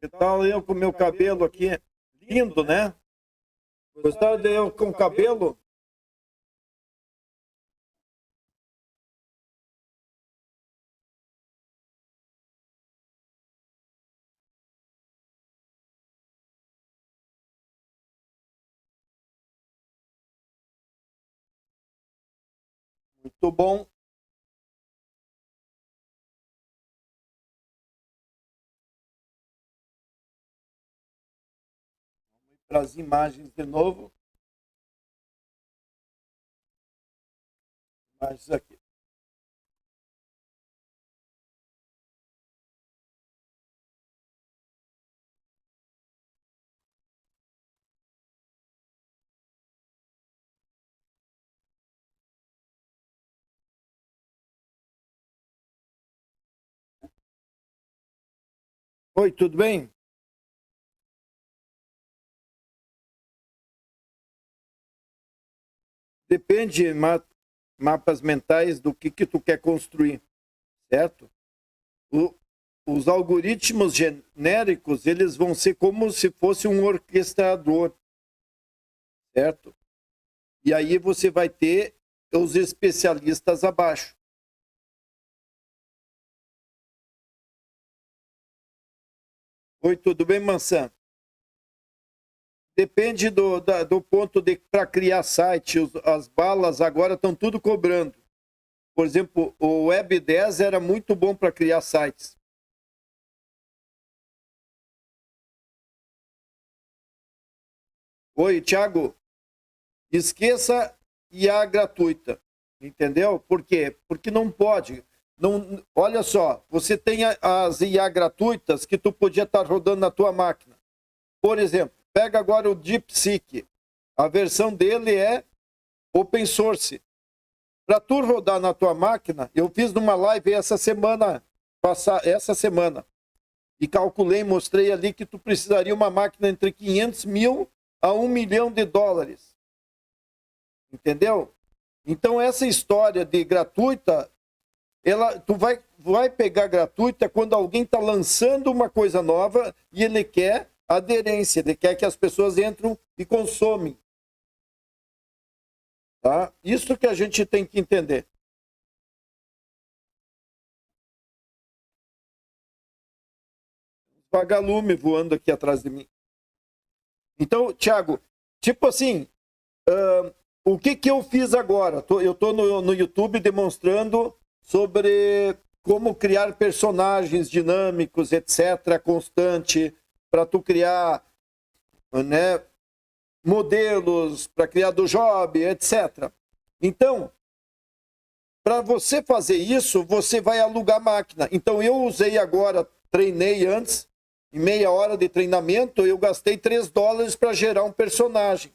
Que tal eu com meu cabelo aqui? Lindo, né? Gostaram de eu com cabelo? Muito bom. Para as imagens de novo. Imagens aqui. Oi, tudo bem? Depende, mapas mentais, do que tu quer construir, certo? Os algoritmos genéricos, eles vão ser como se fosse um orquestrador, certo? E aí você vai ter os especialistas abaixo. Oi, tudo bem, Maçã? Depende do ponto para criar site. As balas agora estão tudo cobrando. Por exemplo, o Web 10 era muito bom para criar sites. Oi, Thiago. Esqueça IA gratuita. Entendeu? Por quê? Porque não pode. Não, olha só, você tem as IA gratuitas que tu podia estar rodando na tua máquina. Por exemplo, pega agora o DeepSeek. A versão dele é open source. Para tu rodar na tua máquina, eu fiz numa live essa semana, e calculei, mostrei ali que tu precisaria uma máquina entre 500 mil a 1 milhão de dólares. Entendeu? Então essa história de gratuita, tu vai pegar gratuita quando alguém está lançando uma coisa nova e ele quer aderência, ele quer que as pessoas entrem e consomem. Tá? Isso que a gente tem que entender. Vagalume voando aqui atrás de mim. Então, Thiago, tipo assim, o que eu fiz agora? Eu estou no YouTube demonstrando sobre como criar personagens dinâmicos, etc., constante, para tu criar, né, modelos, para criar do job, etc. Então, para você fazer isso, você vai alugar máquina. Então, eu usei agora, treinei antes, em meia hora de treinamento, eu gastei $3 para gerar um personagem.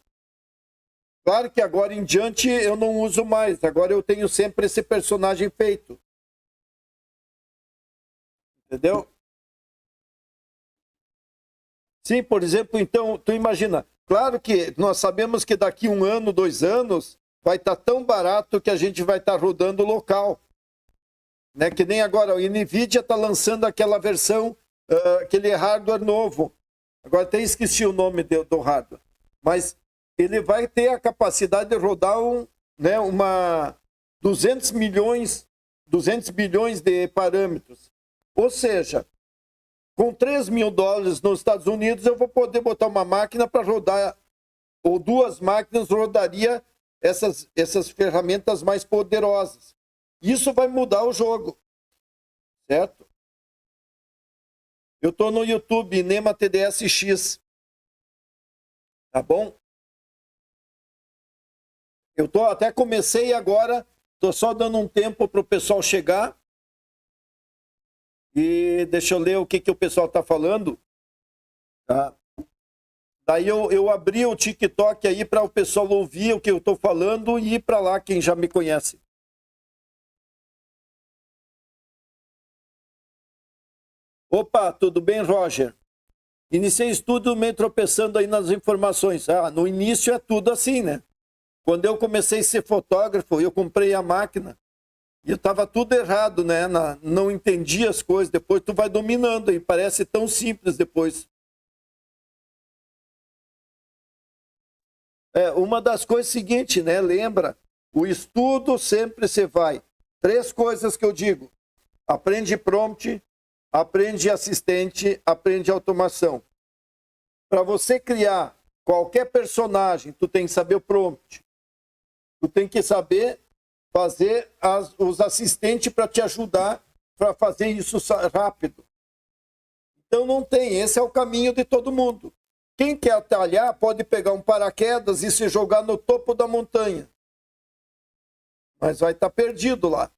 Claro que agora em diante eu não uso mais, agora eu tenho sempre esse personagem feito. Entendeu? Sim, por exemplo, então, tu imagina, claro que nós sabemos que daqui 1 ano, 2 anos, vai estar tão barato que a gente vai estar rodando local. Né? Que nem agora, o NVIDIA está lançando aquela versão, aquele hardware novo. Agora até esqueci o nome do hardware. Mas ele vai ter a capacidade de rodar 200 bilhões de parâmetros. Ou seja, com $3.000 nos Estados Unidos, eu vou poder botar uma máquina para rodar, ou 2 máquinas rodaria essas ferramentas mais poderosas. Isso vai mudar o jogo, certo? Eu estou no YouTube, Nema TDSX, tá bom? Até comecei agora, estou só dando um tempo para o pessoal chegar. E deixa eu ler o que o pessoal está falando. Tá? Daí eu abri o TikTok aí para o pessoal ouvir o que eu estou falando e ir para lá, quem já me conhece. Opa, tudo bem, Roger? Iniciei estudo meio tropeçando aí nas informações. No início é tudo assim, né? Quando eu comecei a ser fotógrafo, eu comprei a máquina. E estava tudo errado, né? Não entendia as coisas. Depois tu vai dominando e parece tão simples depois. Uma das coisas seguintes, né? Lembra, o estudo sempre você vai. 3 coisas que eu digo. Aprende prompt, aprende assistente, aprende automação. Para você criar qualquer personagem, tu tem que saber o prompt. Tu tem que saber fazer os assistentes para te ajudar para fazer isso rápido. Então não tem, esse é o caminho de todo mundo. Quem quer atalhar pode pegar um paraquedas e se jogar no topo da montanha. Mas vai estar perdido lá.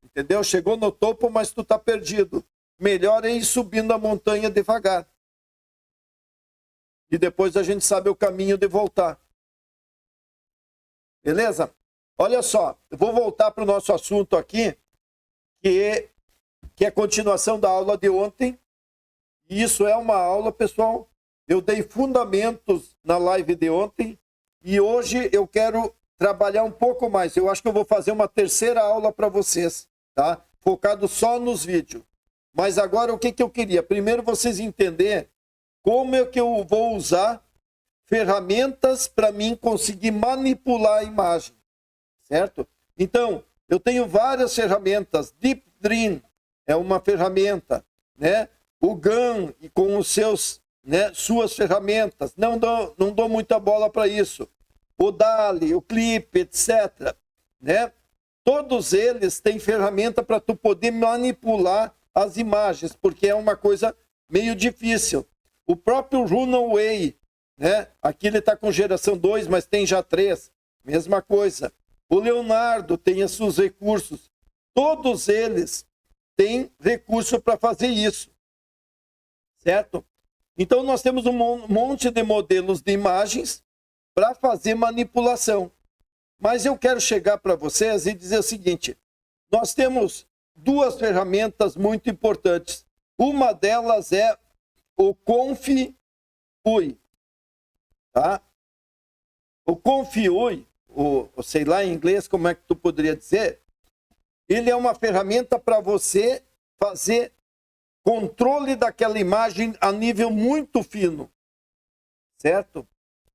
Entendeu? Chegou no topo, mas tu está perdido. Melhor é ir subindo a montanha devagar. E depois a gente sabe o caminho de voltar. Beleza? Olha só, eu vou voltar para o nosso assunto aqui, que é a continuação da aula de ontem. E isso é uma aula, pessoal. Eu dei fundamentos na live de ontem. E hoje eu quero trabalhar um pouco mais. Eu acho que eu vou fazer uma terceira aula para vocês, tá? Focado só nos vídeos. Mas agora o que eu queria? Primeiro vocês entenderem como é que eu vou usar ferramentas para mim conseguir manipular a imagem, certo? Então, eu tenho várias ferramentas. Deep Dream é uma ferramenta, né? O GAN com os seus, né, suas ferramentas. Não dou muita bola para isso. O DALL-E, o Clip, etc. Né? Todos eles têm ferramenta para tu poder manipular as imagens, porque é uma coisa meio difícil. O próprio Runway, né? Aqui ele está com geração 2, mas tem já 3. Mesma coisa. O Leonardo tem os seus recursos. Todos eles têm recurso para fazer isso. Certo? Então nós temos um monte de modelos de imagens para fazer manipulação. Mas eu quero chegar para vocês e dizer o seguinte. Nós temos 2 ferramentas muito importantes. Uma delas é o Conf UI. Tá? O Conf UI, sei lá em inglês como é que tu poderia dizer, ele é uma ferramenta para você fazer controle daquela imagem a nível muito fino, certo?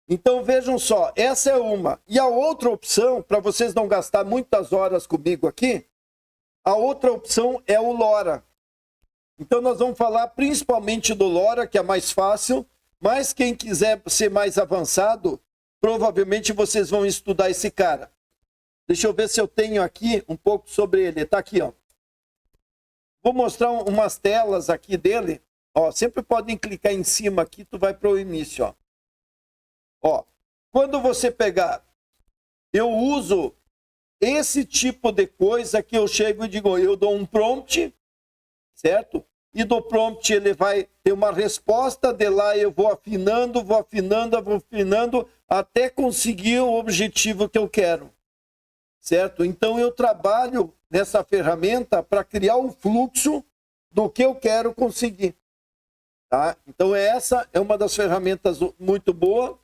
Então vejam só, essa é uma. E a outra opção, para vocês não gastar muitas horas comigo aqui, a outra opção é o LoRa. Então nós vamos falar principalmente do LoRa, que é mais fácil, mas quem quiser ser mais avançado, provavelmente vocês vão estudar esse cara. Deixa eu ver se eu tenho aqui um pouco sobre ele. Está aqui, ó. Vou mostrar umas telas aqui dele. Ó, sempre podem clicar em cima aqui, tu vai para o início, ó. Ó, quando você pegar, eu uso esse tipo de coisa que eu chego e digo, eu dou um prompt, certo? E do prompt ele vai ter uma resposta, de lá eu vou afinando, até conseguir o objetivo que eu quero, certo? Então eu trabalho nessa ferramenta para criar o fluxo do que eu quero conseguir, tá? Então essa é uma das ferramentas muito boa.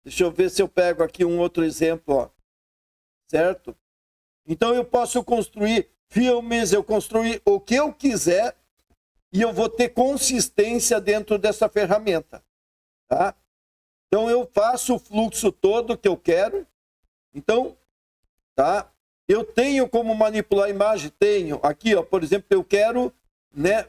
Deixa eu ver se eu pego aqui um outro exemplo, ó. Certo? Então eu posso construir filmes, eu construir o que eu quiser e eu vou ter consistência dentro dessa ferramenta, tá? Então eu faço o fluxo todo que eu quero. Então, tá? Eu tenho como manipular a imagem? Tenho. Aqui, ó, por exemplo, eu quero, né,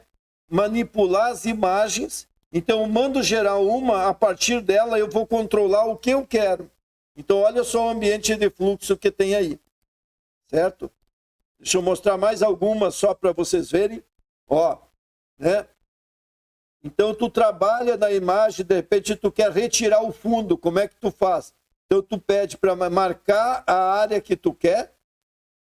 manipular as imagens. Então, eu mando gerar uma, a partir dela eu vou controlar o que eu quero. Então, olha só o ambiente de fluxo que tem aí. Certo? Deixa eu mostrar mais algumas só para vocês verem. Ó, né? Então, tu trabalha na imagem, de repente tu quer retirar o fundo. Como é que tu faz? Então, tu pede para marcar a área que tu quer.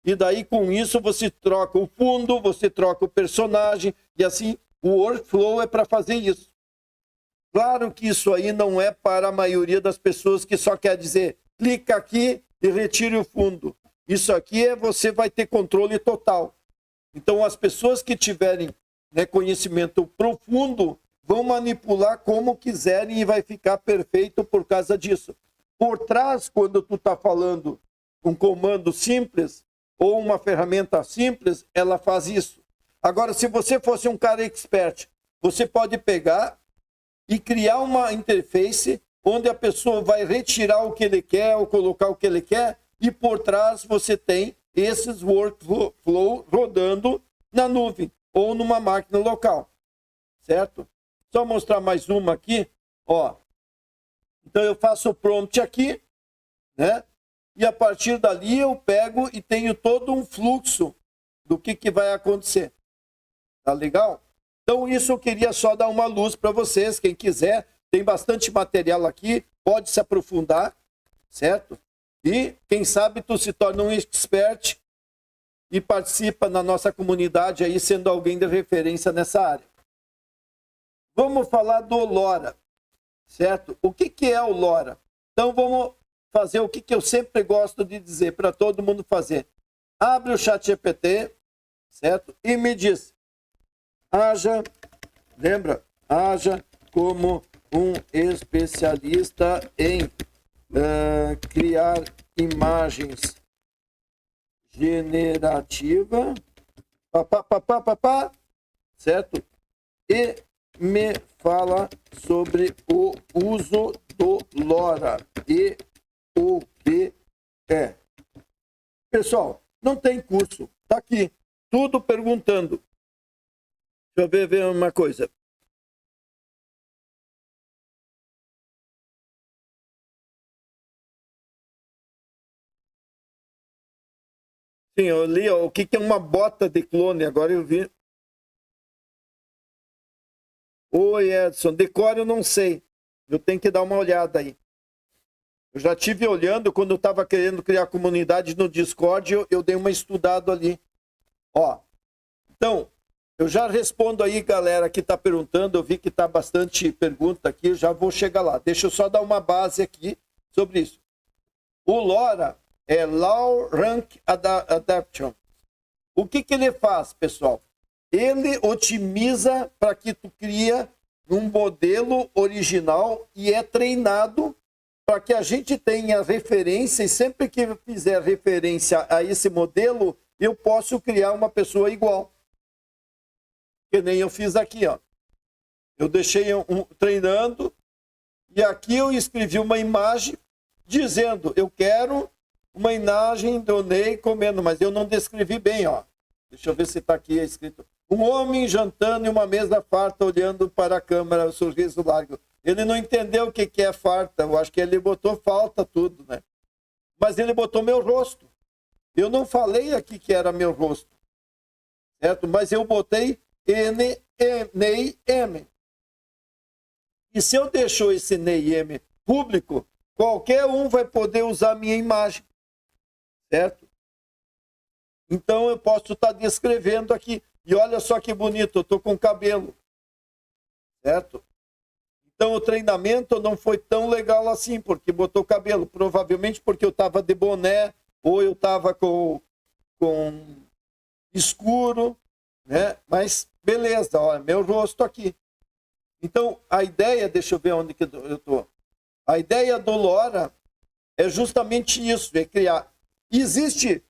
E daí, com isso, você troca o fundo, você troca o personagem. E assim, o workflow é para fazer isso. Claro que isso aí não é para a maioria das pessoas que só quer dizer, clica aqui e retire o fundo. Isso aqui você vai ter controle total. Então, as pessoas que tiverem, né, conhecimento profundo vão manipular como quiserem e vai ficar perfeito por causa disso. Por trás, quando tu está falando um comando simples, ou uma ferramenta simples, ela faz isso. Agora, se você fosse um cara expert, você pode pegar e criar uma interface onde a pessoa vai retirar o que ele quer ou colocar o que ele quer e por trás você tem esses workflow rodando na nuvem ou numa máquina local, certo? Só mostrar mais uma aqui, ó. Então eu faço o prompt aqui, né? E a partir dali eu pego e tenho todo um fluxo do que vai acontecer. Tá legal? Então isso eu queria só dar uma luz para vocês, quem quiser, tem bastante material aqui, pode se aprofundar, certo? E quem sabe tu se torna um expert e participa na nossa comunidade aí, sendo alguém de referência nessa área. Vamos falar do LoRa, certo? O que é o LoRa? Então vamos fazer o que eu sempre gosto de dizer para todo mundo fazer. Abre o ChatGPT, certo? E me diz, lembra? Haja como um especialista em criar imagens generativa, certo? E me fala sobre o uso do LoRa e o que é. Pessoal, não tem curso, tá aqui, tudo perguntando. Deixa eu ver uma coisa. Sim, eu li ó, o que é uma bota de clone, agora eu vi. Oi, Edson, decore eu não sei. Eu tenho que dar uma olhada aí. Eu já estive olhando quando eu estava querendo criar comunidade no Discord, eu dei uma estudada ali. Ó, então, eu já respondo aí, galera, que está perguntando. Eu vi que está bastante pergunta aqui, eu já vou chegar lá. Deixa eu só dar uma base aqui sobre isso. O LoRa é Low Rank Adaptation. O que ele faz, pessoal? Ele otimiza para que tu cria um modelo original e é treinado para que a gente tenha referência e sempre que eu fizer referência a esse modelo, eu posso criar uma pessoa igual. Que nem eu fiz aqui, ó. Eu deixei treinando e aqui eu escrevi uma imagem dizendo, eu quero uma imagem do Ney comendo, mas eu não descrevi bem, ó. Deixa eu ver se está aqui escrito. Um homem jantando em uma mesa farta, olhando para a câmera, o sorriso largo. Ele não entendeu o que é farta. Eu acho que ele botou falta tudo, né? Mas ele botou meu rosto. Eu não falei aqui que era meu rosto, certo? Mas eu botei Ney M. E se eu deixo esse Ney M público, qualquer um vai poder usar a minha imagem, certo? Então eu posso estar descrevendo aqui. E olha só que bonito, eu estou com cabelo, certo? Então o treinamento não foi tão legal assim, porque botou cabelo. Provavelmente porque eu estava de boné, ou eu estava com escuro, né? Mas beleza, olha, meu rosto aqui. Então a ideia, deixa eu ver onde que eu estou. A ideia do LoRa é justamente isso, é criar. Existe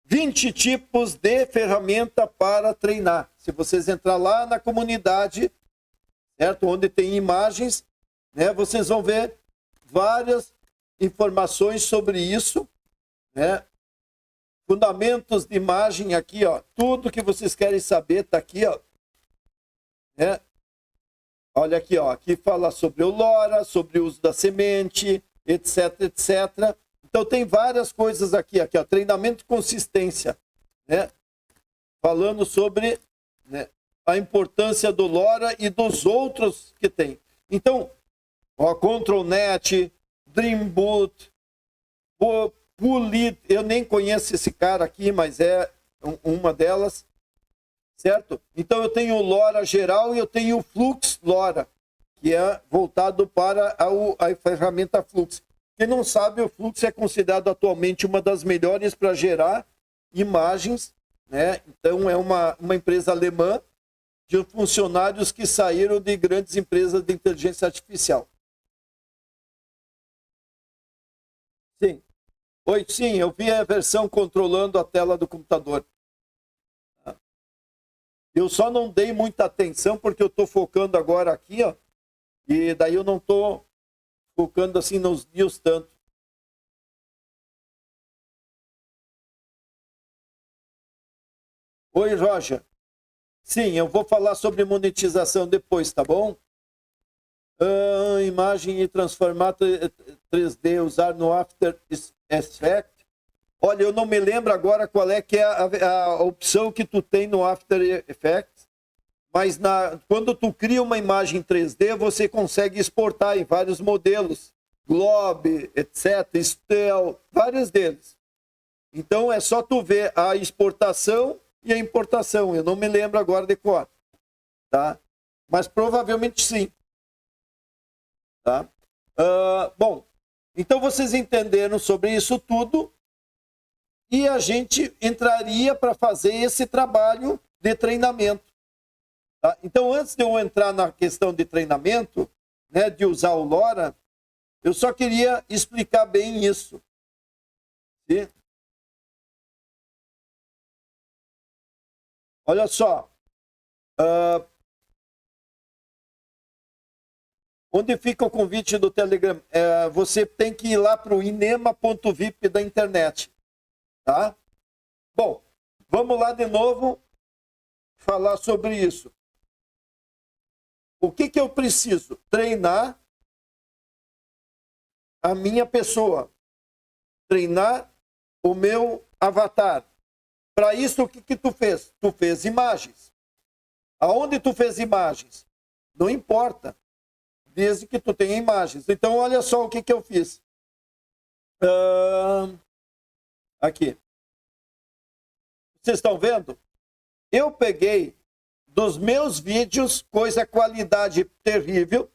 20 tipos de ferramenta para treinar. Se vocês entrar lá na comunidade, certo? Onde tem imagens, né? Vocês vão ver várias informações sobre isso, né? Fundamentos de imagem aqui, ó. Tudo que vocês querem saber está aqui, ó. Né? Olha aqui, ó. Aqui fala sobre o LoRa, sobre o uso da semente, etc, etc. Então tem várias coisas aqui, ó, treinamento de consistência, né? Falando sobre, né, a importância do LoRa e dos outros que tem. Então, ó, ControlNet, Dreamboot, Pulit, eu nem conheço esse cara aqui, mas é uma delas, certo? Então eu tenho o LoRa geral e eu tenho o Flux LoRa, que é voltado para a ferramenta Flux. Quem não sabe, o Flux é considerado atualmente uma das melhores para gerar imagens, né? Então é uma empresa alemã de funcionários que saíram de grandes empresas de inteligência artificial. Sim. Oi, sim, eu vi a versão controlando a tela do computador. Eu só não dei muita atenção porque eu estou focando agora aqui, ó. E daí eu não estou focando assim nos news tanto. Oi, Roger. Sim, eu vou falar sobre monetização depois, tá bom? Imagem e transformar 3D, usar no After Effects. Olha, eu não me lembro agora qual é que é a opção que tu tem no After Effects, mas quando tu cria uma imagem 3D, você consegue exportar em vários modelos, Globe, etc., Stel, vários deles. Então é só tu ver a exportação e a importação. Eu não me lembro agora de cor, tá? Mas provavelmente sim. Tá? Bom, então vocês entenderam sobre isso tudo e a gente entraria para fazer esse trabalho de treinamento. Tá? Então, antes de eu entrar na questão de treinamento, né, de usar o LoRa, eu só queria explicar bem isso. Sim? Olha só. Onde fica o convite do Telegram? Você tem que ir lá para o inema.vip da internet. Tá? Bom, vamos lá de novo falar sobre isso. O que eu preciso? Treinar a minha pessoa. Treinar o meu avatar. Para isso, o que tu fez? Tu fez imagens. Aonde tu fez imagens? Não importa. Desde que tu tenha imagens. Então, olha só o que eu fiz. Aqui. Vocês estão vendo? Eu peguei dos meus vídeos, coisa qualidade terrível,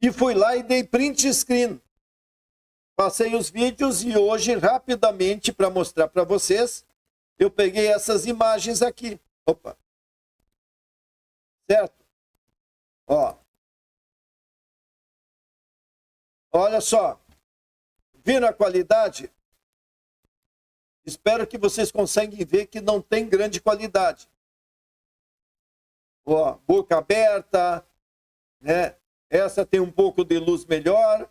e fui lá e dei print screen. Passei os vídeos e hoje, rapidamente, para mostrar para vocês, eu peguei essas imagens aqui. Opa. Certo? Ó. Olha só, viram a qualidade? Espero que vocês conseguem ver que não tem grande qualidade. Ó, boca aberta, né? Essa tem um pouco de luz melhor.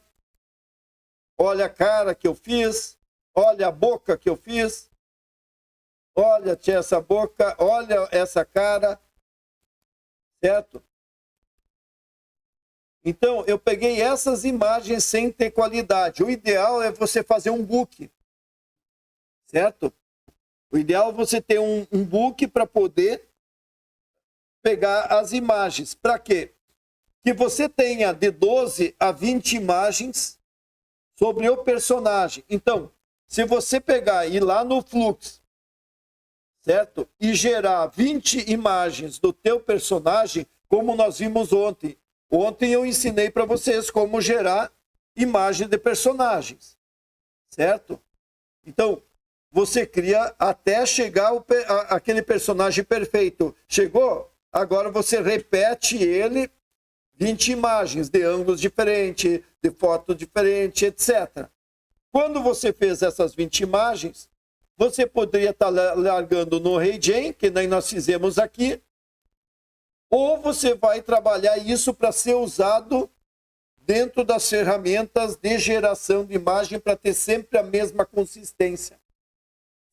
Olha a cara que eu fiz, olha a boca que eu fiz. Olha essa boca, olha essa cara, certo? Então, eu peguei essas imagens sem ter qualidade. O ideal é você fazer um book, certo? O ideal é você ter um book para poder pegar as imagens. Para quê? Que você tenha de 12 a 20 imagens sobre o personagem. Então, se você pegar e ir lá no Flux, certo? E gerar 20 imagens do teu personagem, como nós vimos ontem. Ontem eu ensinei para vocês como gerar imagem de personagens, certo? Então, você cria até chegar aquele personagem perfeito. Chegou? Agora você repete ele 20 imagens de ângulos diferentes, de foto diferente, etc. Quando você fez essas 20 imagens, você poderia estar largando no RayGen, que nem nós fizemos aqui, ou você vai trabalhar isso para ser usado dentro das ferramentas de geração de imagem para ter sempre a mesma consistência.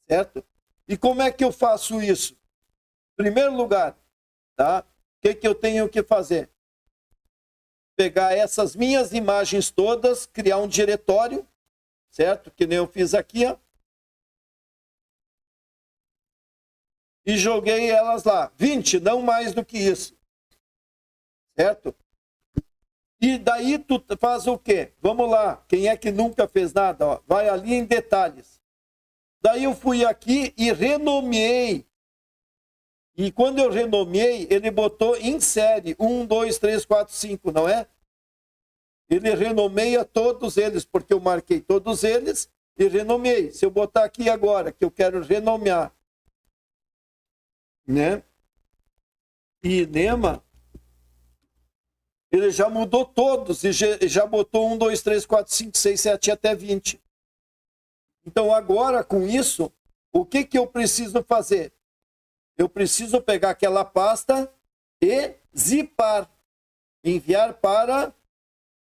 Certo? E como é que eu faço isso? Em primeiro lugar, tá? O que eu tenho que fazer? Pegar essas minhas imagens todas, criar um diretório, certo? Que nem eu fiz aqui, ó. E joguei elas lá. 20, não mais do que isso. Certo? E daí tu faz o quê? Vamos lá. Quem é que nunca fez nada? Ó, vai ali em detalhes. Daí eu fui aqui e renomeei. E quando eu renomeei, ele botou em série. 1, 2, 3, 4, 5, não é? Ele renomeia todos eles, porque eu marquei todos eles e renomeei. Se eu botar aqui agora, que eu quero renomear, né? Inema, ele já mudou todos e já botou 1, 2, 3, 4, 5, 6, 7 até 20. Então, agora, com isso, o que eu preciso fazer? Eu preciso pegar aquela pasta e zipar, enviar para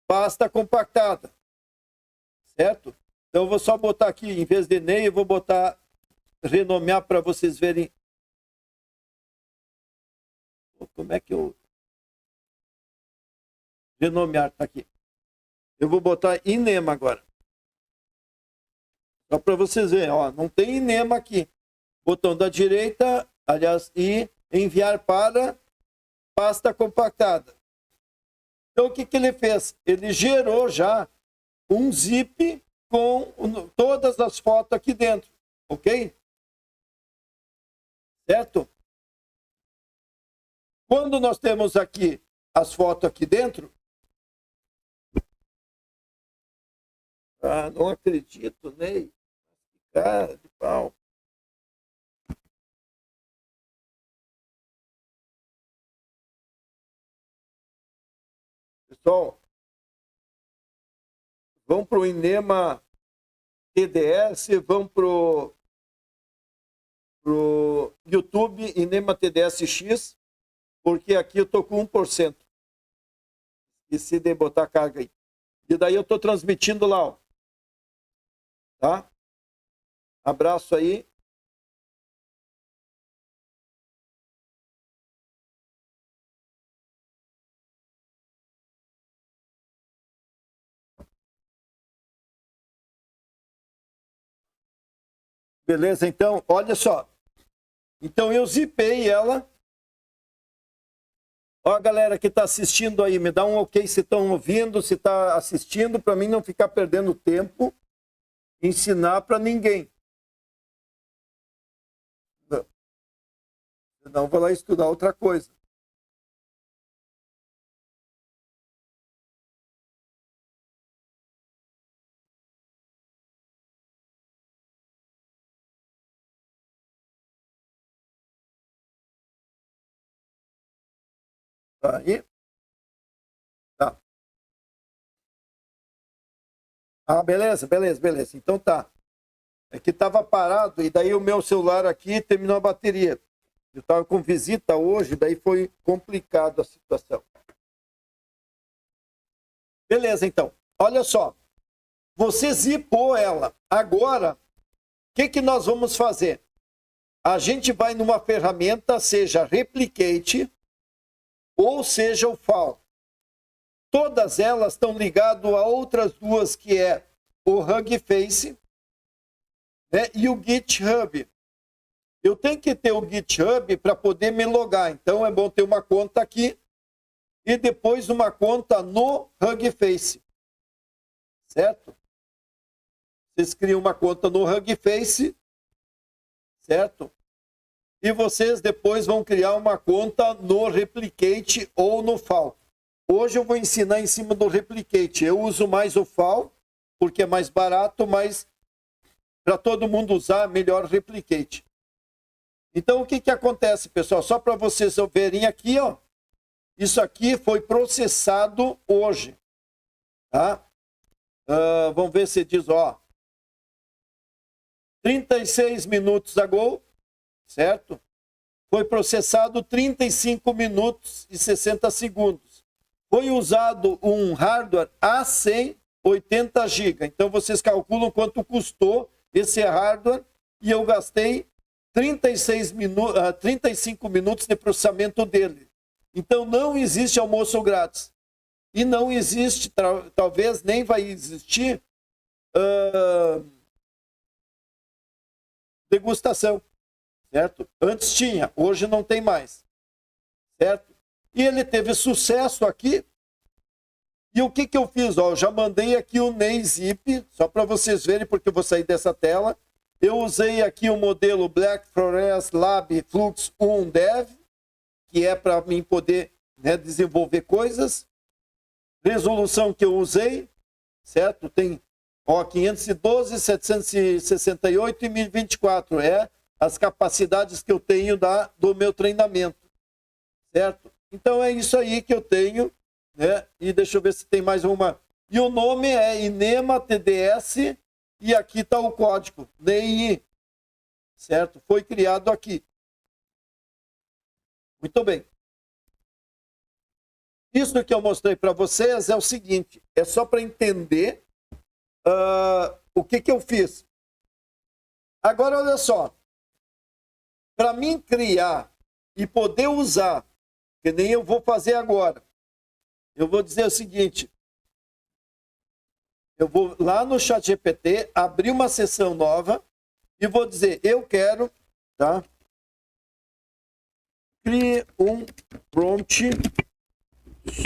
pasta compactada, certo? Então, eu vou só botar aqui, em vez de NEI, eu vou botar, renomear para vocês verem. Como é que eu... Renomear, tá aqui. Eu vou botar INEMA agora. Só para vocês verem, ó, não tem INEMA aqui. Botão da direita, aliás, e enviar para pasta compactada. Então, o que ele fez? Ele gerou já um zip com todas as fotos aqui dentro, ok? Certo? Quando nós temos aqui as fotos aqui dentro... Ah, não acredito, Ney. Cara de pau. Pessoal, vão para o INEMA TDS, vão para o YouTube INEMA TDSX, porque aqui eu estou com 1%. Esqueci de botar a carga aí. E daí eu estou transmitindo lá, ó. Tá? Abraço aí. Beleza, então, olha só. Então eu zipei ela. Ó, a galera que está assistindo aí, me dá um ok se estão ouvindo, se está assistindo, para mim não ficar perdendo tempo, ensinar para ninguém. Não vou lá estudar outra coisa. Aí. Tá. Ah, beleza, beleza, beleza. Então tá. É que estava parado e daí o meu celular aqui terminou a bateria. Eu estava com visita hoje, daí foi complicado a situação. Beleza, então. Olha só. Você zipou ela. Agora, o que nós vamos fazer? A gente vai numa ferramenta, seja Replicate ou seja o FAL. Todas elas estão ligadas a outras duas, que é o Hugging Face, né, e o GitHub. Eu tenho que ter o GitHub para poder me logar. Então, é bom ter uma conta aqui e depois uma conta no Hugging Face. Certo? Vocês criam uma conta no Hugging Face, certo? E vocês depois vão criar uma conta no Replicate ou no FAL. Hoje eu vou ensinar em cima do Replicate. Eu uso mais o FAL, porque é mais barato, mas para todo mundo usar, melhor Replicate. Então, o que acontece, pessoal? Só para vocês verem aqui, ó. Isso aqui foi processado hoje. Tá? Vamos ver se diz, ó. 36 minutos ago, certo? Foi processado 35 minutos e 60 segundos. Foi usado um hardware A100 80 GB. Então, vocês calculam quanto custou esse hardware e eu gastei 35 minutos de processamento dele. Então, não existe almoço grátis. E não existe, talvez nem vai existir, degustação, certo? Antes tinha, hoje não tem mais, certo? E ele teve sucesso aqui. E o que eu fiz? Ó, eu já mandei aqui o NeiZip, só para vocês verem, porque eu vou sair dessa tela. Eu usei aqui o modelo Black Forest Lab Flux 1 Dev, que é para mim poder, né, desenvolver coisas. Resolução que eu usei, certo? Tem, ó, 512, 768 e 1024. É as capacidades que eu tenho do meu treinamento, certo? Então é isso aí que eu tenho, né? E deixa eu ver se tem mais uma. E o nome é INEMA TDS e aqui está o código, NEI, certo? Foi criado aqui. Muito bem. Isso que eu mostrei para vocês é o seguinte, é só para entender o que eu fiz. Agora, olha só, para mim criar e poder usar, que nem eu vou fazer agora, eu vou dizer o seguinte, eu vou lá no ChatGPT, abrir uma sessão nova e vou dizer, eu quero, tá? Crie um prompt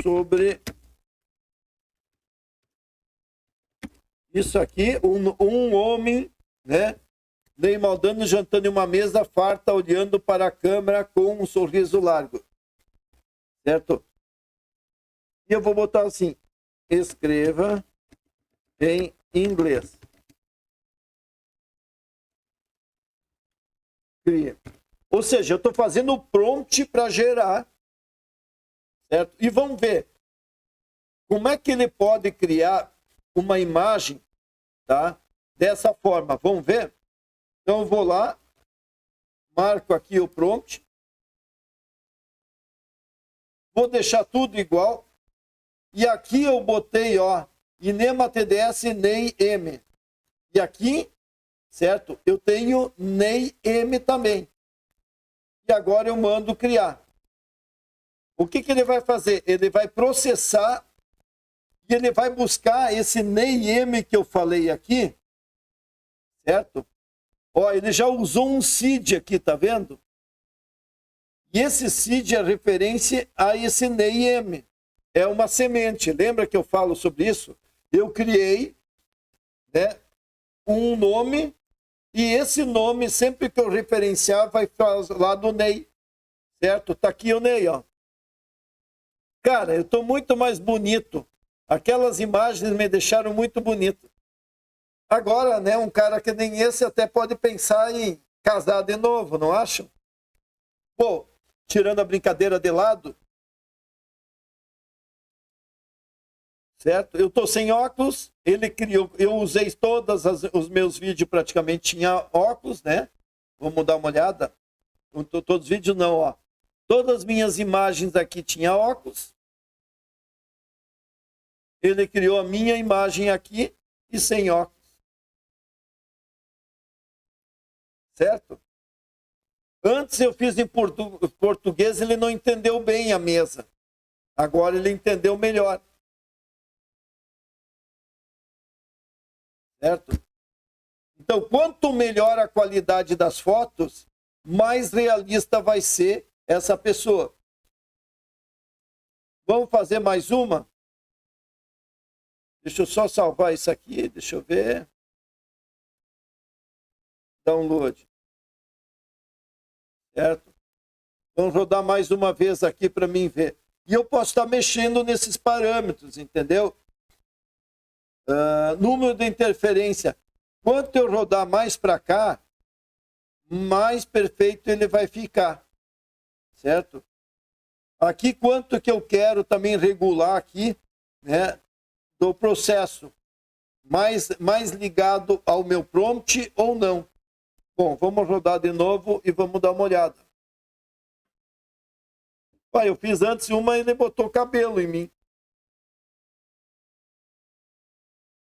sobre isso aqui, um homem, né? Ney Maldano jantando em uma mesa farta, olhando para a câmera com um sorriso largo. Certo? E eu vou botar assim, escreva em inglês. Cria. Ou seja, eu estou fazendo o prompt para gerar. Certo? E vamos ver como é que ele pode criar uma imagem, tá? Dessa forma. Vamos ver? Então eu vou lá, marco aqui o prompt. Vou deixar tudo igual. E aqui eu botei, ó, Inema TDS NEI M. E aqui, certo? Eu tenho NEI M também. E agora eu mando criar. O que ele vai fazer? Ele vai processar e ele vai buscar esse NEI-M que eu falei aqui, certo? Ó, ele já usou um seed aqui, tá vendo? E esse seed é referência a esse NEI-M. É uma semente. Lembra que eu falo sobre isso? Eu criei, né, um nome e esse nome, sempre que eu referenciar, vai falar do NEI, certo? Tá aqui o NEI, ó. Cara, eu estou muito mais bonito. Aquelas imagens me deixaram muito bonito. Agora, né, um cara que nem esse até pode pensar em casar de novo, não acham? Pô, tirando a brincadeira de lado. Certo? Eu estou sem óculos, ele criou, eu usei todos os meus vídeos, praticamente tinha óculos, né? Vamos dar uma olhada. Todos os vídeos não, ó. Todas as minhas imagens aqui tinha óculos. Ele criou a minha imagem aqui e sem óculos. Certo? Antes eu fiz em português, ele não entendeu bem a mesa. Agora ele entendeu melhor. Certo? Então, quanto melhor a qualidade das fotos, mais realista vai ser essa pessoa. Vamos fazer mais uma? Deixa eu só salvar isso aqui, deixa eu ver. Download. Certo? Vamos rodar mais uma vez aqui para mim ver. E eu posso estar mexendo nesses parâmetros, entendeu? Número de interferência. Quanto eu rodar mais para cá, mais perfeito ele vai ficar. Certo? Aqui, quanto que eu quero também regular aqui, né? Do processo. Mais ligado ao meu prompt ou não. Bom, vamos rodar de novo e vamos dar uma olhada. Pai, eu fiz antes uma e ele botou cabelo em mim.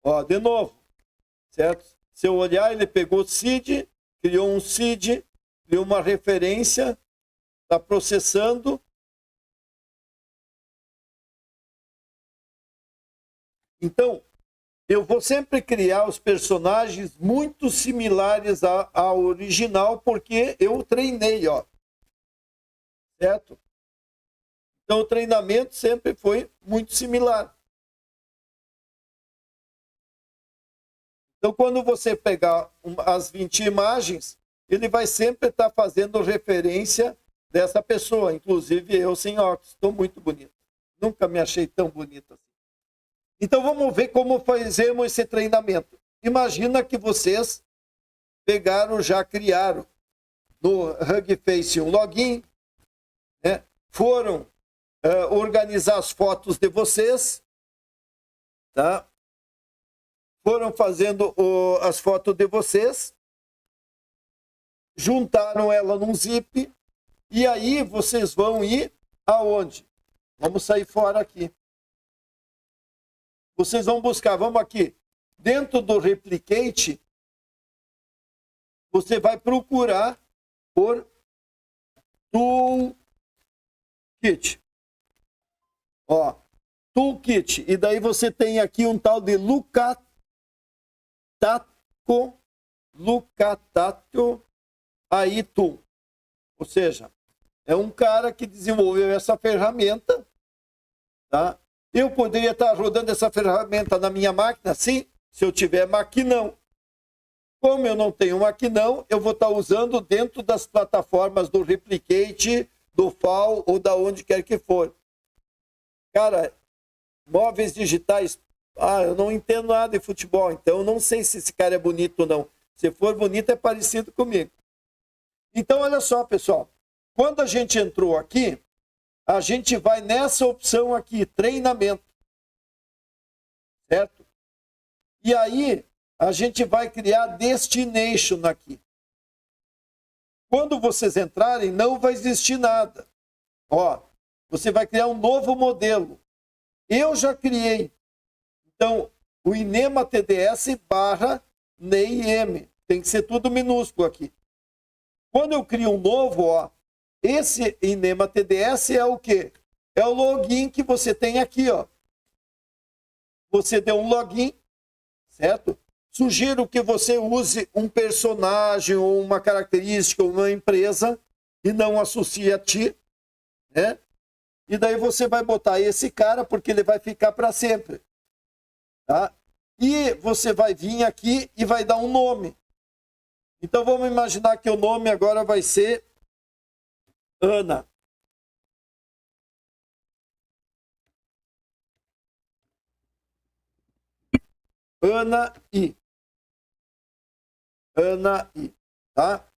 Ó, de novo. Certo? Se eu olhar, ele pegou seed, criou um seed, criou uma referência, está processando. Então, eu vou sempre criar os personagens muito similares ao original, porque eu treinei, ó. Certo? Então, o treinamento sempre foi muito similar. Então, quando você pegar as 20 imagens, ele vai sempre estar fazendo referência dessa pessoa. Inclusive, eu sem óculos. Estou muito bonito. Nunca me achei tão bonito assim. Então, vamos ver como fazemos esse treinamento. Imagina que vocês pegaram, já criaram no Hugging Face um login, né? Foram organizar as fotos de vocês, tá? foram fazendo as fotos de vocês, juntaram ela num zip, e aí vocês vão ir aonde? Vamos sair fora aqui. Vocês vão buscar, vamos aqui, dentro do Replicate, você vai procurar por Toolkit. Ó, Toolkit. E daí você tem aqui um tal de Lucatato AI Tool. Ou seja, é um cara que desenvolveu essa ferramenta, tá? Eu poderia estar rodando essa ferramenta na minha máquina, sim, se eu tiver maquinão. Como eu não tenho maquinão, eu vou estar usando dentro das plataformas do Replicate, do FAL ou da onde quer que for. Cara, móveis digitais, eu não entendo nada de futebol, então eu não sei se esse cara é bonito ou não. Se for bonito, é parecido comigo. Então, olha só, pessoal. Quando a gente entrou aqui, a gente vai nessa opção aqui, treinamento. Certo? E aí, a gente vai criar destination aqui. Quando vocês entrarem, não vai existir nada. Ó, você vai criar um novo modelo. Eu já criei. Então, o Inema TDS barra NEIM. Tem que ser tudo minúsculo aqui. Quando eu crio um novo, ó, esse Inema TDS é o quê? É o login que você tem aqui, ó. Você deu um login, certo? Sugiro que você use um personagem ou uma característica ou uma empresa e não associe a ti, né? E daí você vai botar esse cara porque ele vai ficar para sempre, tá? E você vai vir aqui e vai dar um nome. Então vamos imaginar que o nome agora vai ser Ana. Ana I. Ana I, tá?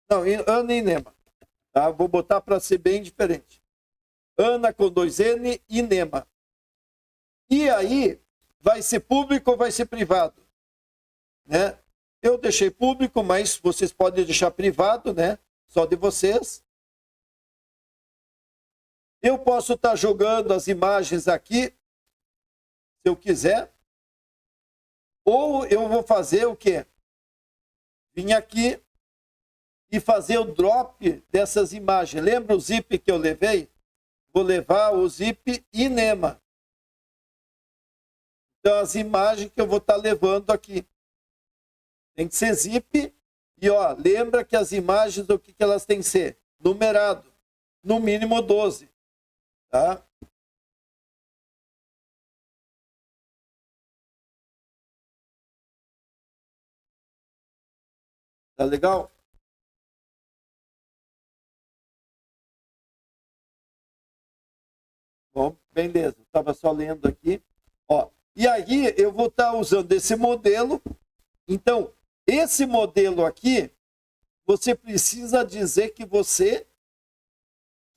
Não, Ana Inema. Tá? Vou botar para ser bem diferente. Ana com 2N e Inema. E aí, vai ser público ou vai ser privado? Né? Eu deixei público, mas vocês podem deixar privado, né? Só de vocês. Eu posso estar jogando as imagens aqui, se eu quiser. Ou eu vou fazer o quê? Vim aqui e fazer o drop dessas imagens. Lembra o zip que eu levei? Vou levar o zip Inema. Então, as imagens que eu vou estar levando aqui. Tem que ser zip. E, ó, lembra que as imagens, o que elas têm que ser? Numerado. No mínimo 12. Tá? Tá legal? Bom, beleza. Estava só lendo aqui. Ó, e aí eu vou estar usando esse modelo. Então, esse modelo aqui, você precisa dizer que você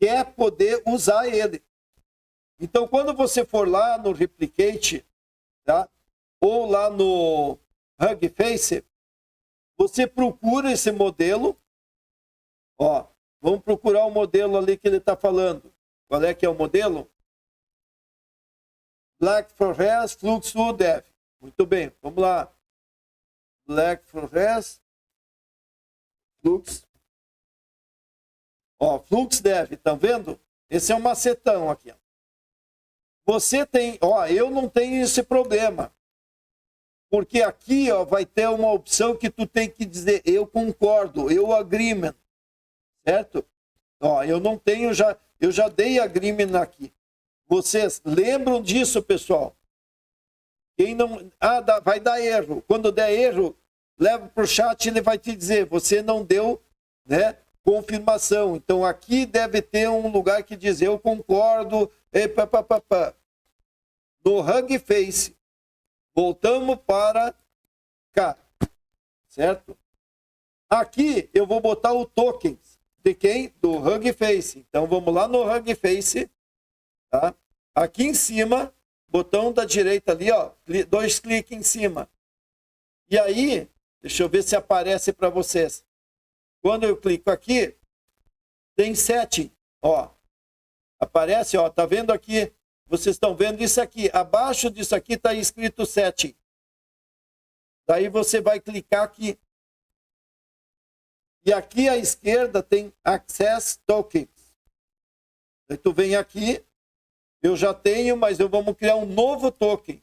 quer poder usar ele. Então, quando você for lá no Replicate, tá? Ou lá no Hugging Face, você procura esse modelo. Ó, vamos procurar o modelo ali que ele está falando. Qual é que é o modelo? Black Forest Fluxo Dev. Muito bem, vamos lá. Black Forest Flux. Ó, Flux Dev, tá vendo? Esse é um macetão aqui. Ó. Você tem, ó, eu não tenho esse problema. Porque aqui, ó, vai ter uma opção que tu tem que dizer eu concordo, eu agreement. Certo? Ó, eu não tenho eu já dei agreement aqui. Vocês lembram disso, pessoal? Quem não, vai dar erro. Quando der erro, leva para o chat e ele vai te dizer, você não deu, né, confirmação. Então aqui deve ter um lugar que diz eu concordo, no Hugging Face. Voltamos para cá, certo? Aqui eu vou botar o tokens de quem? Do Hugging Face. Então vamos lá no Hugging Face, tá? Aqui em cima botão da direita ali, ó, 2 cliques em cima. E aí, deixa eu ver se aparece para vocês. Quando eu clico aqui, tem setting, ó. Aparece, ó, tá vendo aqui? Vocês estão vendo isso aqui. Abaixo disso aqui está escrito setting. Daí você vai clicar aqui. E aqui à esquerda tem Access Tokens. Aí tu vem aqui, eu já tenho, mas vamos criar um novo token.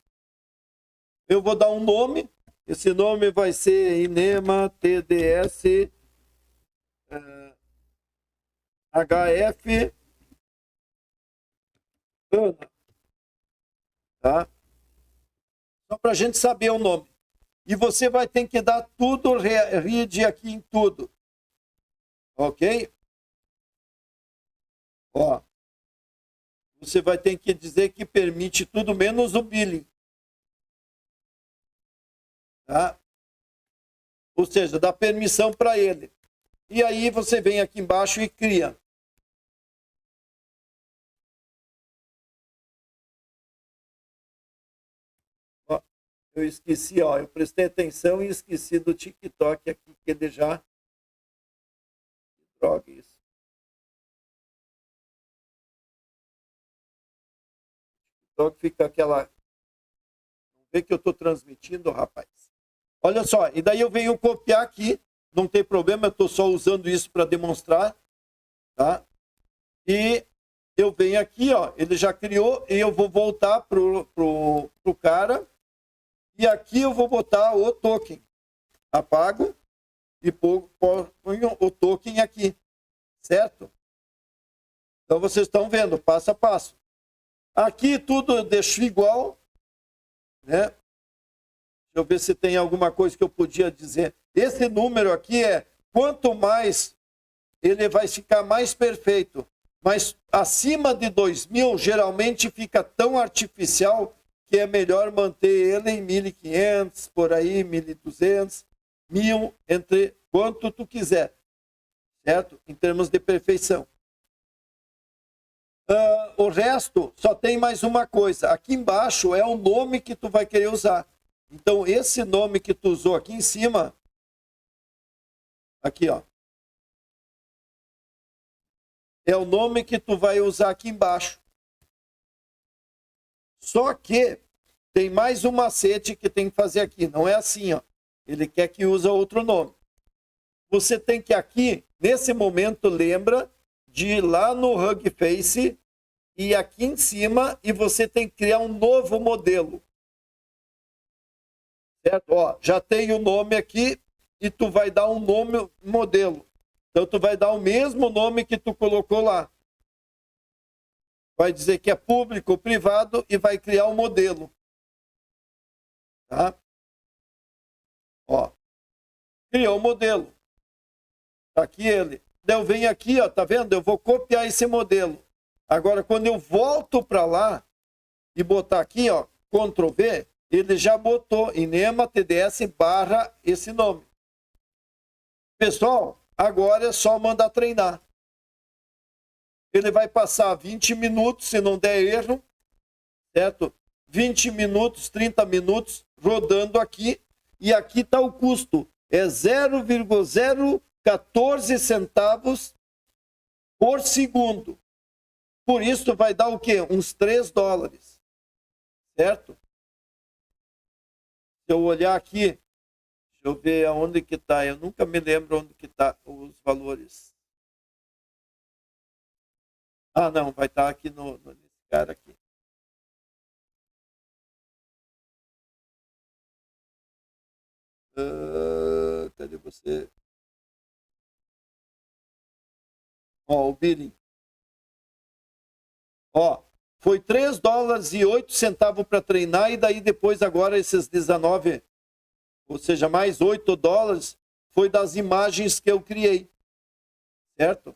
Eu vou dar um nome. Esse nome vai ser Inema TDS HF Ana. Tá? Só para a gente saber o nome. E você vai ter que dar tudo read aqui em tudo. Ok? Ó. Você vai ter que dizer que permite tudo menos o billing. Tá? Ou seja, dá permissão para ele. E aí você vem aqui embaixo e cria. Ó, eu esqueci, ó, eu prestei atenção e esqueci do TikTok aqui, que ele já... Droga, isso. TikTok fica aquela... Vê que eu estou transmitindo, rapaz. Olha só, e daí eu venho copiar aqui, não tem problema, eu estou só usando isso para demonstrar, tá? E eu venho aqui, ó, ele já criou, e eu vou voltar pro cara, e aqui eu vou botar o token. Apago e ponho o token aqui, certo? Então vocês estão vendo, passo a passo. Aqui tudo eu deixo igual, né? Deixa eu ver se tem alguma coisa que eu podia dizer. Esse número aqui é quanto mais ele vai ficar mais perfeito. Mas acima de 2.000 geralmente fica tão artificial que é melhor manter ele em 1.500, por aí, 1.200, 1.000, entre quanto tu quiser. Certo? Em termos de perfeição. O resto só tem mais uma coisa. Aqui embaixo é o nome que tu vai querer usar. Então, esse nome que tu usou aqui em cima, aqui, ó, é o nome que tu vai usar aqui embaixo. Só que tem mais um macete que tem que fazer aqui. Não é assim, ó. Ele quer que use outro nome. Você tem que aqui, nesse momento, lembra de ir lá no Hugging Face e aqui em cima, e você tem que criar um novo modelo. Certo? Ó, já tem o nome aqui e tu vai dar um nome modelo. Então tu vai dar o mesmo nome que tu colocou lá. Vai dizer que é público ou privado e vai criar um modelo. Tá? Ó. Criou o modelo. Tá aqui ele. Daí eu venho aqui, ó, tá vendo? Eu vou copiar esse modelo. Agora quando eu volto para lá e botar aqui, ó, Ctrl V, ele já botou Inema TDS barra esse nome. Pessoal, agora é só mandar treinar. Ele vai passar 20 minutos, se não der erro, certo? 20 minutos, 30 minutos rodando aqui. E aqui está o custo. É 0,014 centavos por segundo. Por isso vai dar o quê? Uns 3 dólares. Certo? Se eu olhar aqui, deixa eu ver aonde que está. Eu nunca me lembro onde que está os valores. Ah, não, vai estar aqui nesse cara aqui. Cadê você? Ó, o billing. Ó, foi 3 dólares e 8 centavos para treinar e daí depois agora esses 19, ou seja, mais 8 dólares, foi das imagens que eu criei. Certo?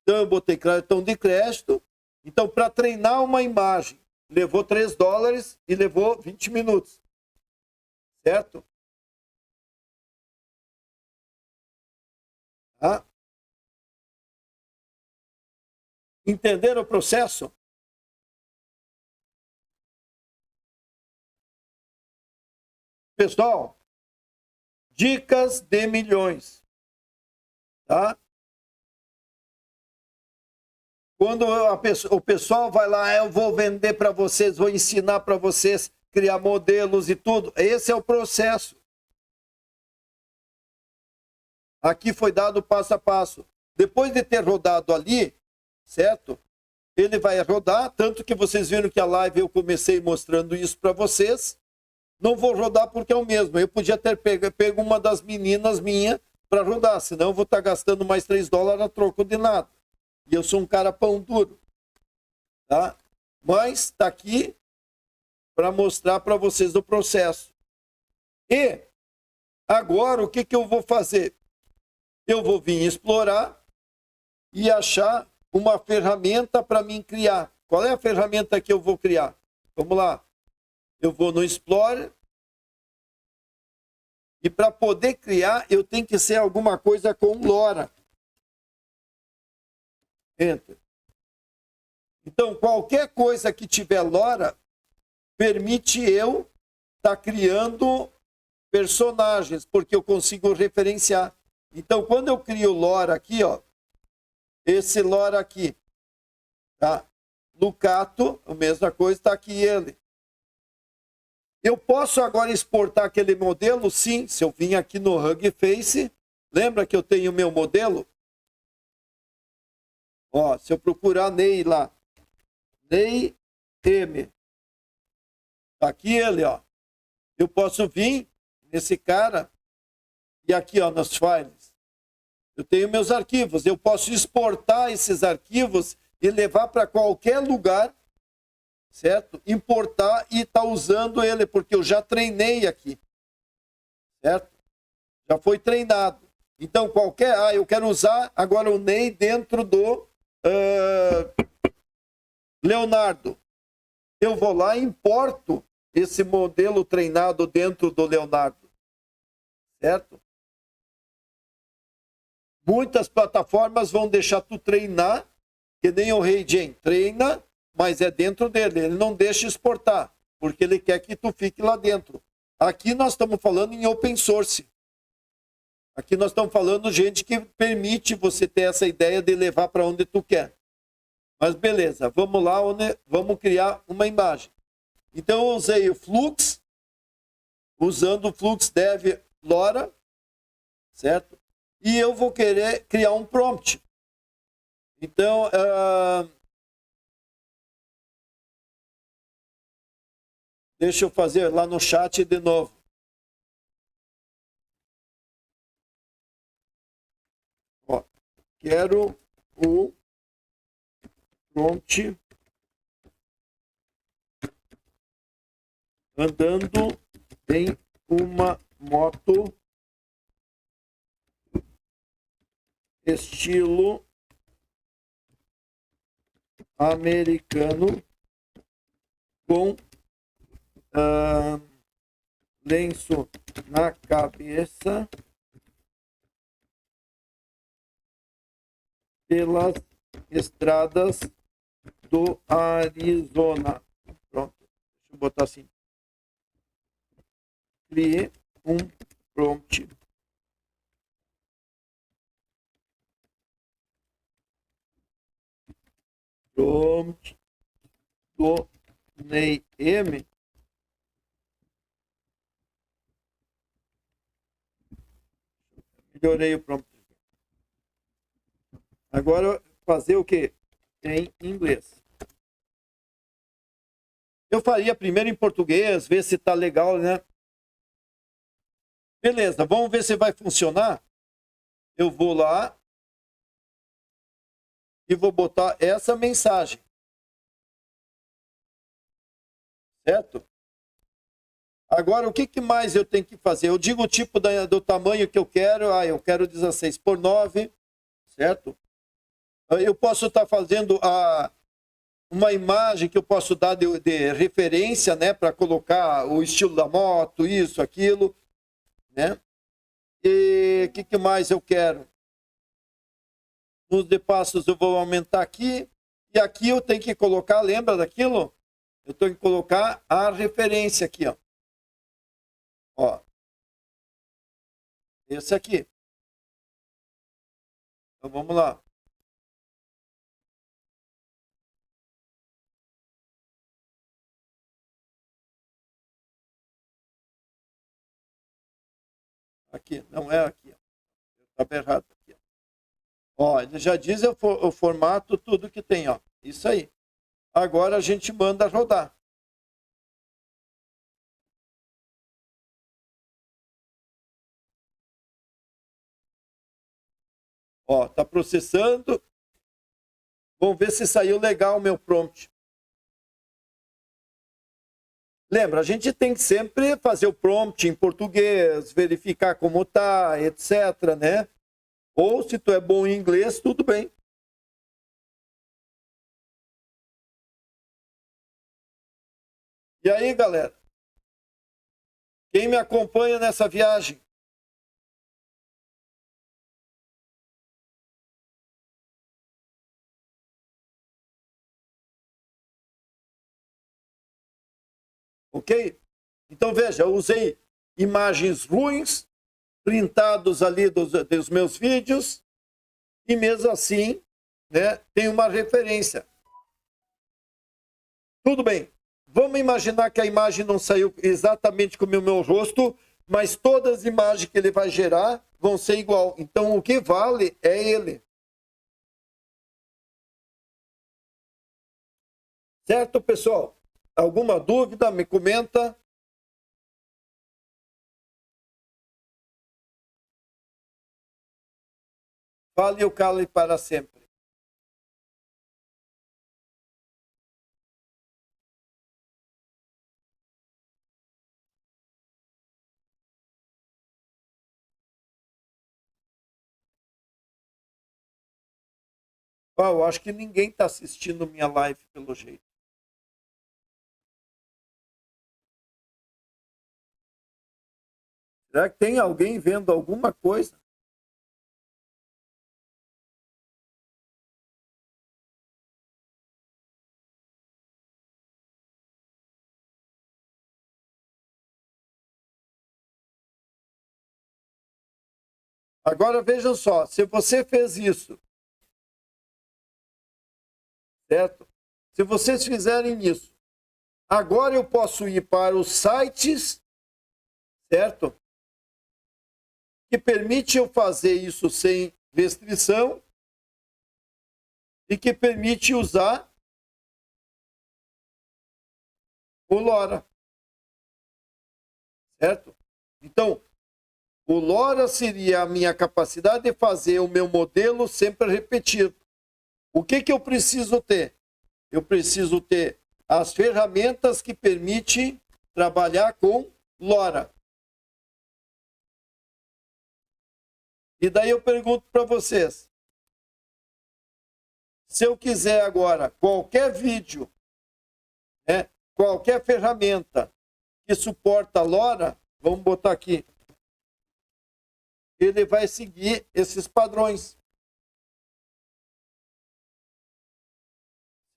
Então eu botei cartão de crédito. Então para treinar uma imagem, levou 3 dólares e levou 20 minutos. Certo? Tá? Entenderam o processo? Pessoal, dicas de milhões. Tá? Quando o pessoal vai lá, eu vou vender para vocês, vou ensinar para vocês criar modelos e tudo. Esse é o processo. Aqui foi dado passo a passo. Depois de ter rodado ali, certo? Ele vai rodar, tanto que vocês viram que a live eu comecei mostrando isso para vocês. Não vou rodar porque é o mesmo. Eu podia ter pego uma das meninas minha para rodar, senão eu vou estar gastando mais $3 a troco de nada. E eu sou um cara pão duro. Tá? Mas está aqui para mostrar para vocês o processo. E agora o que eu vou fazer? Eu vou vir explorar e achar uma ferramenta para mim criar. Qual é a ferramenta que eu vou criar? Vamos lá. Eu vou no Explorer. E para poder criar, eu tenho que ser alguma coisa com LoRa. Enter. Então, qualquer coisa que tiver LoRa, permite eu estar criando personagens, porque eu consigo referenciar. Então, quando eu crio LoRa aqui, ó, esse LoRa aqui, tá? Lucato, a mesma coisa, está aqui ele. Eu posso agora exportar aquele modelo? Sim, se eu vim aqui no Hugging Face, lembra que eu tenho o meu modelo? Ó, se eu procurar Ney lá, Ney M, tá aqui ele, ó. Eu posso vir nesse cara e aqui, ó, nas files. Eu tenho meus arquivos, eu posso exportar esses arquivos e levar para qualquer lugar, certo? Importar e estar usando ele, porque eu já treinei aqui, certo? Já foi treinado. Então, qualquer... eu quero usar agora o Ney dentro do Leonardo. Eu vou lá e importo esse modelo treinado dentro do Leonardo, certo? Muitas plataformas vão deixar tu treinar, que nem o RayGen treina, mas é dentro dele. Ele não deixa exportar, porque ele quer que tu fique lá dentro. Aqui nós estamos falando em open source. Aqui nós estamos falando gente que permite você ter essa ideia de levar para onde tu quer. Mas beleza, vamos lá, vamos criar uma imagem. Então eu usei o Flux, usando o Flux Dev LoRa, certo? E eu vou querer criar um prompt. Então, deixa eu fazer lá no chat de novo. Ó, quero o prompt andando em uma moto estilo americano com lenço na cabeça pelas estradas do Arizona. Pronto, deixa eu botar assim. Criei um prompt. Prompt do Ney M. Melhorei o prompt. Agora, fazer o quê? Em inglês. Eu faria primeiro em português, ver se tá legal, né? Beleza, vamos ver se vai funcionar. Eu vou lá e vou botar essa mensagem. Certo? Agora, o que mais eu tenho que fazer? Eu digo o tipo do tamanho que eu quero. Eu quero 16 por 9, certo? Eu posso estar fazendo uma imagem que eu posso dar de referência, né? Para colocar o estilo da moto, isso, aquilo, né? E o que mais eu quero? Nos de passos eu vou aumentar aqui. E aqui eu tenho que colocar, lembra daquilo? Eu tenho que colocar a referência aqui, ó. Ó, esse aqui. Então vamos lá. Aqui, não é aqui. Estava errado aqui. Ó, ele já diz o formato, tudo que tem, ó. Isso aí. Agora a gente manda rodar. Ó, tá processando. Vamos ver se saiu legal o meu prompt. Lembra, a gente tem que sempre fazer o prompt em português, verificar como tá, etc, né? Ou se tu é bom em inglês, tudo bem. E aí, galera? Quem me acompanha nessa viagem? Ok? Então, veja, eu usei imagens ruins, printados ali dos meus vídeos, e mesmo assim, né, tem uma referência. Tudo bem. Vamos imaginar que a imagem não saiu exatamente como o meu rosto, mas todas as imagens que ele vai gerar vão ser igual. Então, o que vale é ele. Certo, pessoal? Alguma dúvida? Me comenta. Fale o cale para sempre. Eu acho que ninguém está assistindo minha live pelo jeito. Será que tem alguém vendo alguma coisa? Agora vejam só, se você fez isso, certo? Se vocês fizerem isso, agora eu posso ir para os sites, certo? Que permite eu fazer isso sem restrição e que permite usar o LoRa, certo? Então, o LoRa seria a minha capacidade de fazer o meu modelo sempre repetido. O que eu preciso ter? Eu preciso ter as ferramentas que permitem trabalhar com LoRa. E daí eu pergunto para vocês, se eu quiser agora qualquer vídeo, né, qualquer ferramenta que suporta LoRa, vamos botar aqui, ele vai seguir esses padrões.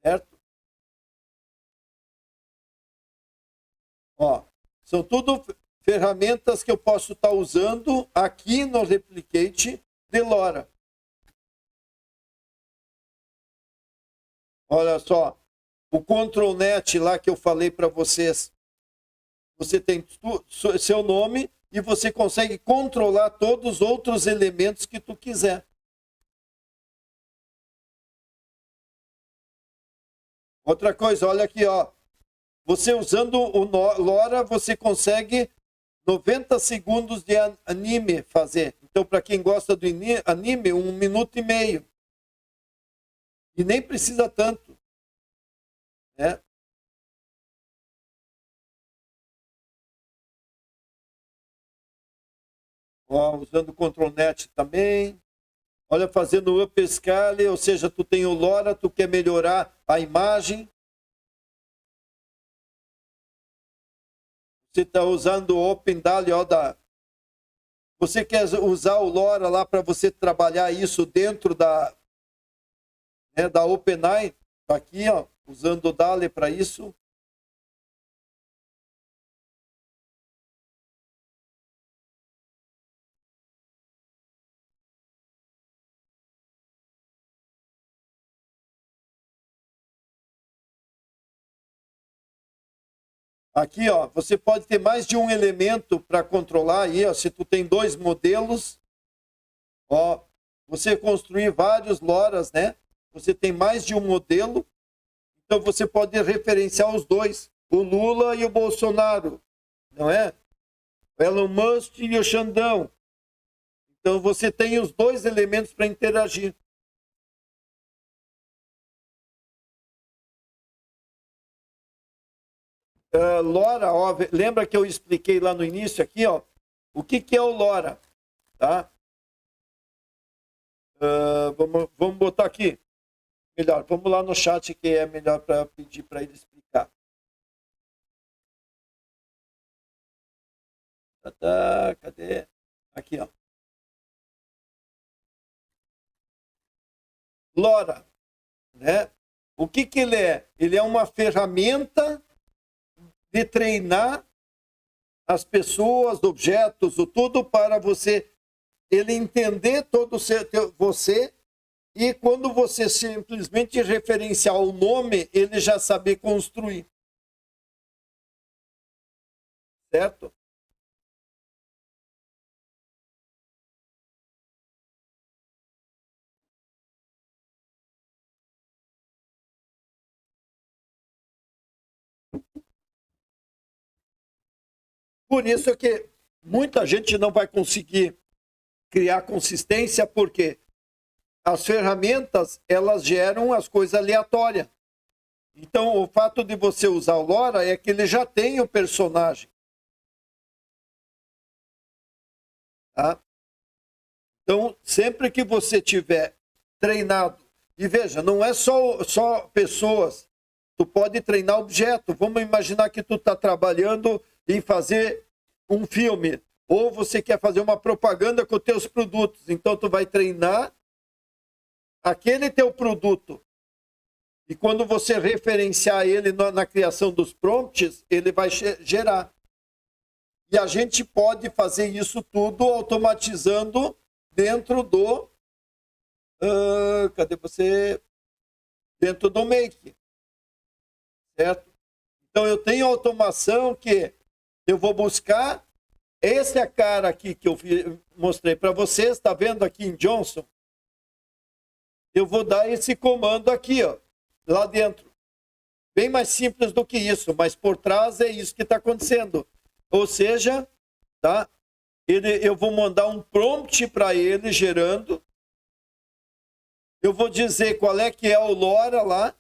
Certo? Ó, são tudo ferramentas que eu posso estar usando aqui no Replicate de LoRa. Olha só, o ControlNet lá que eu falei para vocês, você tem seu nome e você consegue controlar todos os outros elementos que tu quiser. Outra coisa, olha aqui, ó. Você usando o LoRa, você consegue 90 segundos de anime fazer. Então, para quem gosta do anime, 1 minuto e meio. E nem precisa tanto. Né? Ó, usando o ControlNet também. Olha, fazendo upscale, ou seja, tu tem o LoRa, tu quer melhorar a imagem. Você está usando o OpenDAL, ó, você quer usar o LoRa lá para você trabalhar isso dentro da OpenAI, tá aqui, ó, usando o DALI para isso. Aqui, ó, você pode ter mais de um elemento para controlar aí, ó, se tu tem 2 modelos, ó, você construir vários LoRa's, né? Você tem mais de um modelo, então você pode referenciar os dois, o Lula e o Bolsonaro, não é? O Elon Musk e o Xandão. Então você tem os dois elementos para interagir. LoRa, ó, lembra que eu expliquei lá no início aqui, ó, o que é o LoRa, tá? Vamos botar aqui. Melhor, vamos lá no chat que é melhor para pedir para ele explicar. Cadê? Aqui, ó. LoRa, né? O que ele é? Ele é uma ferramenta de treinar as pessoas, objetos, o tudo para ele entender todo você e quando você simplesmente referenciar o nome, ele já saber construir. Certo? Por isso que muita gente não vai conseguir criar consistência, porque as ferramentas, elas geram as coisas aleatórias. Então, o fato de você usar o LoRa é que ele já tem o personagem. Tá? Então, sempre que você tiver treinado, e veja, não é só pessoas, tu pode treinar objeto. Vamos imaginar que tu está trabalhando em fazer um filme, ou você quer fazer uma propaganda com os teus produtos. Então, tu vai treinar aquele teu produto. E quando você referenciar ele na criação dos prompts, ele vai gerar. E a gente pode fazer isso tudo automatizando dentro do... cadê você? Dentro do Make. Certo? Então, eu tenho automação que eu vou buscar. Esse é a cara aqui que eu mostrei para vocês. Está vendo aqui em Johnson? Eu vou dar esse comando aqui, ó, lá dentro. Bem mais simples do que isso, mas por trás é isso que está acontecendo. Ou seja, tá? Eu vou mandar um prompt para ele gerando. Eu vou dizer qual é que é o LoRa lá.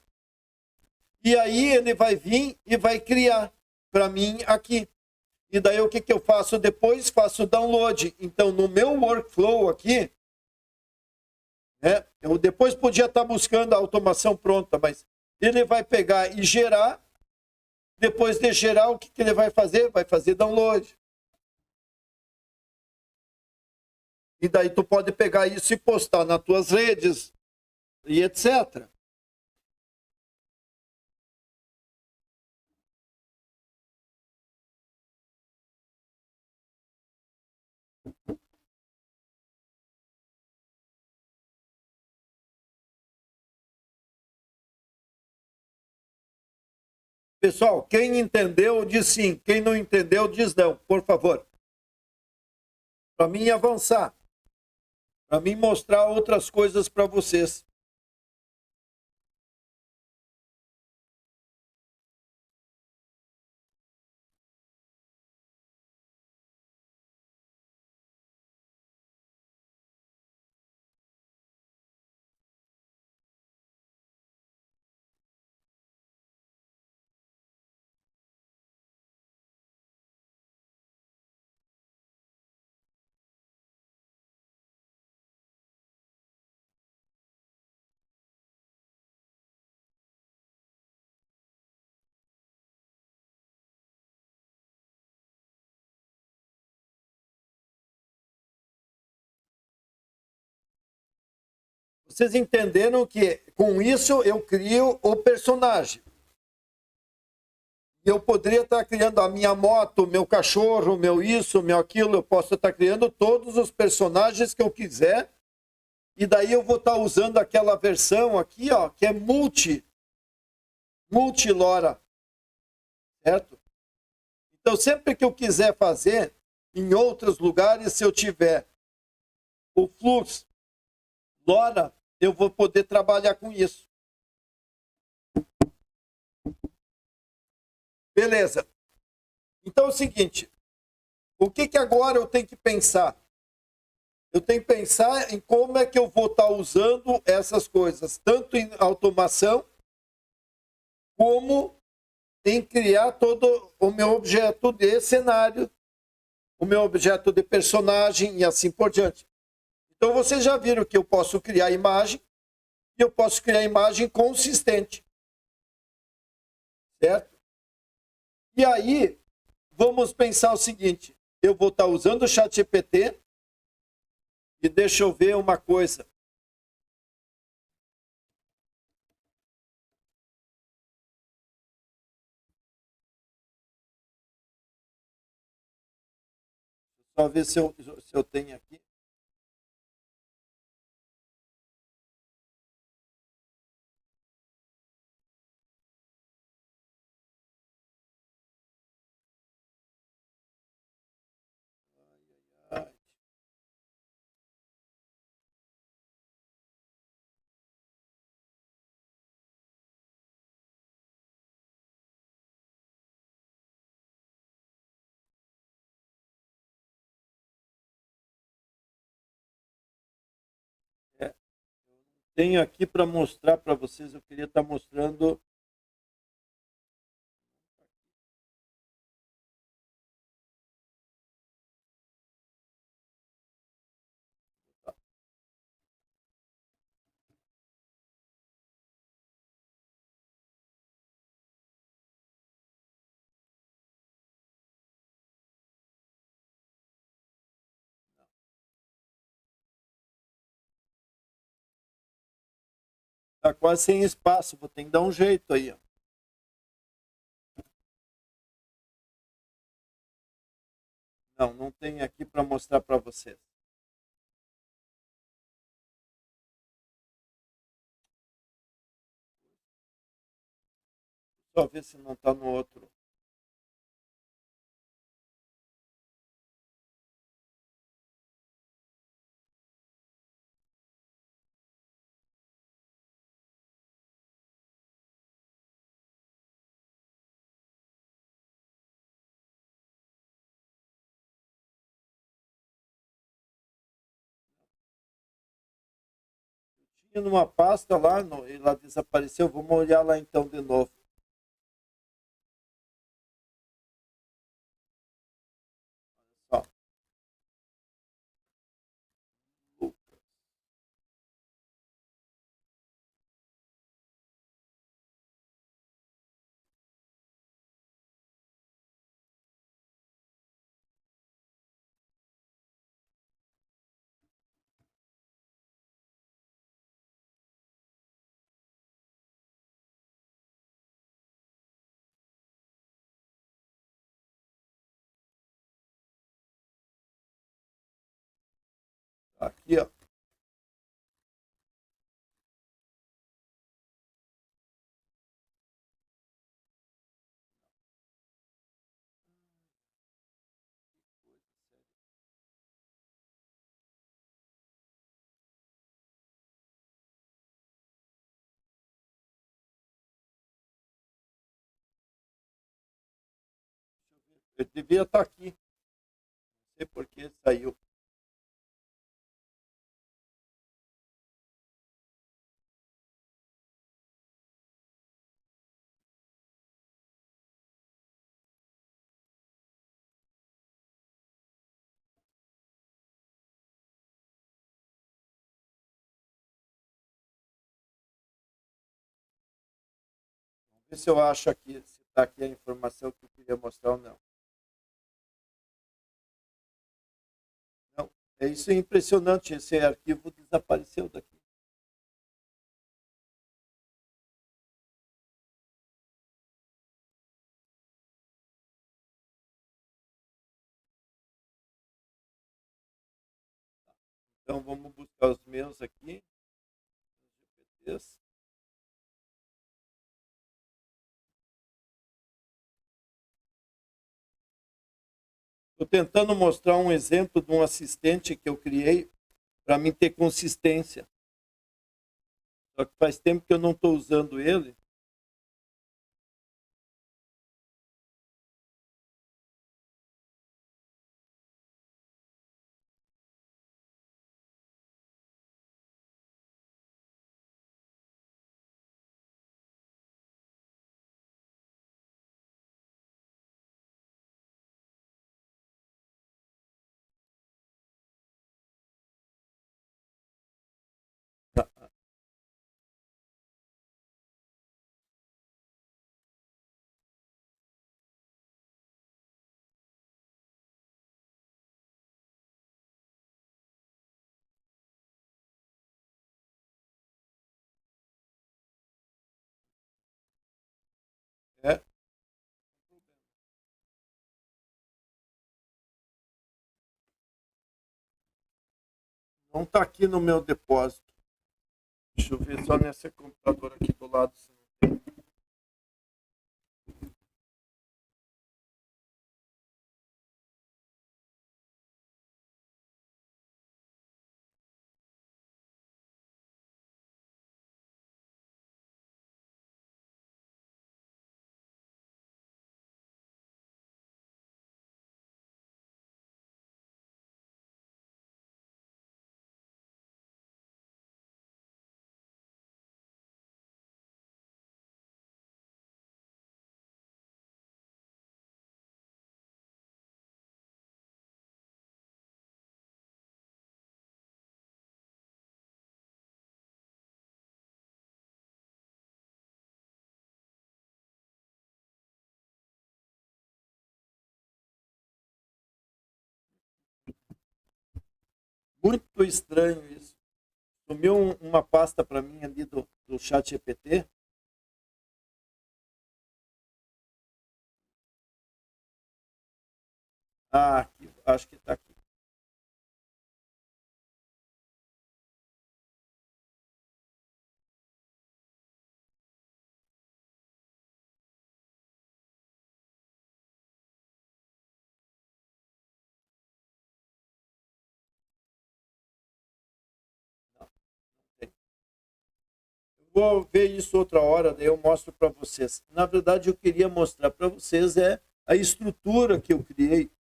E aí ele vai vir e vai criar para mim aqui. E daí o que eu faço depois? Faço o download. Então, no meu workflow aqui, né, eu depois podia estar buscando a automação pronta, mas ele vai pegar e gerar. Depois de gerar, o que ele vai fazer? Vai fazer download. E daí tu pode pegar isso e postar nas tuas redes e etc. Pessoal, quem entendeu, diz sim. Quem não entendeu, diz não, por favor. Para mim avançar. Para mim mostrar outras coisas para vocês. Vocês entenderam que com isso eu crio o personagem. Eu poderia estar criando a minha moto, meu cachorro, meu isso, meu aquilo. Eu posso estar criando todos os personagens que eu quiser. E daí eu vou estar usando aquela versão aqui, ó, que é multi-LoRa. Certo? Então, sempre que eu quiser fazer em outros lugares, se eu tiver o fluxo LoRa, eu vou poder trabalhar com isso. Beleza. Então é o seguinte, o que agora eu tenho que pensar? Eu tenho que pensar em como é que eu vou estar usando essas coisas, tanto em automação, como em criar todo o meu objeto de cenário, o meu objeto de personagem e assim por diante. Então vocês já viram que eu posso criar imagem, e eu posso criar imagem consistente. Certo? E aí, vamos pensar o seguinte, eu vou estar usando o ChatGPT, e deixa eu ver uma coisa. Só ver se eu tenho aqui. Ai, é, tenho aqui para mostrar para vocês, eu queria estar mostrando. Está quase sem espaço, vou ter que dar um jeito aí. Ó. Não, não tem aqui para mostrar para vocês. Só ver se não está no outro. Tinha numa pasta lá, e lá desapareceu. Vamos olhar lá então de novo. Ó. Aqui, ó. Eu devia estar aqui. Não sei por que saiu. Vamos ver se eu acho aqui, se está aqui a informação que eu queria mostrar ou não. Não, é isso é impressionante. Esse arquivo desapareceu daqui. Então vamos buscar os meus aqui. GPTs. Estou tentando mostrar um exemplo de um assistente que eu criei para mim ter consistência. Só que faz tempo que eu não estou usando ele. É, não está aqui no meu depósito. Deixa eu ver só nessa computadora aqui do lado. Muito estranho isso. Sumiu uma pasta para mim ali do chat GPT. Ah, aqui, acho que está aqui. Não, tem. Vou ver isso outra hora, daí eu mostro para vocês. Na verdade, eu queria mostrar para vocês a estrutura que eu criei.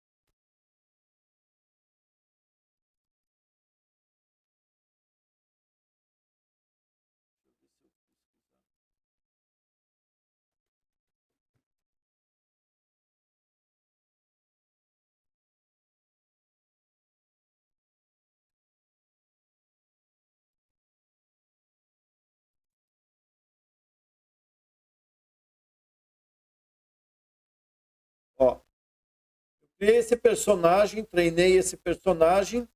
Ó, eu criei esse personagem, treinei esse personagem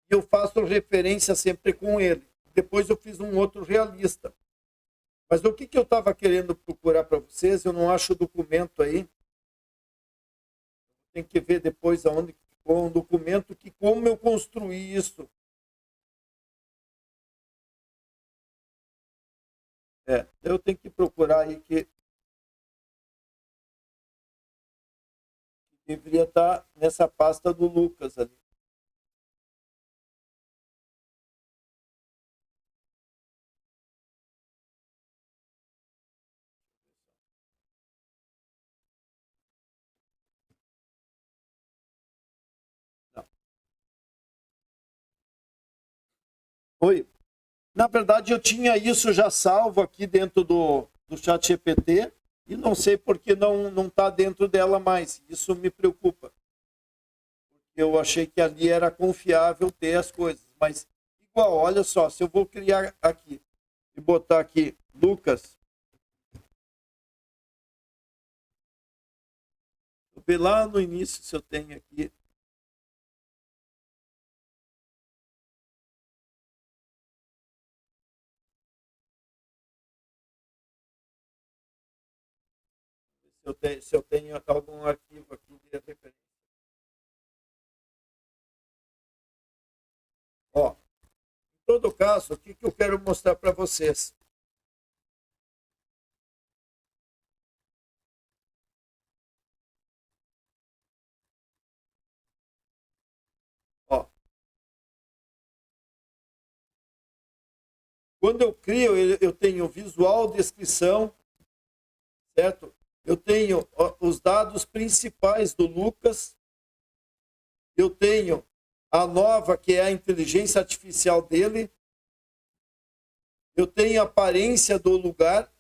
e eu faço referência sempre com ele. Depois eu fiz um outro realista. Mas o que, que eu estava querendo procurar para vocês, eu não acho o documento aí. Tem que ver depois aonde ficou um documento que como eu construí isso. É, eu tenho que procurar aí que deveria estar nessa pasta do Lucas ali. Não. Oi. Na verdade, eu tinha isso já salvo aqui dentro do chat GPT e não sei por que não está dentro dela mais. Isso me preocupa. Eu achei que ali era confiável ter as coisas. Mas, igual, olha só, se eu vou criar aqui e botar aqui Lucas, vou ver lá no início se eu tenho aqui. Se eu tenho algum arquivo aqui de referência. Ó, em todo caso, o que, que eu quero mostrar para vocês? Quando eu crio, eu tenho visual, descrição, certo? Eu tenho os dados principais do Lucas. Eu tenho a nova, que é a inteligência artificial dele. Eu tenho a aparência do lugar,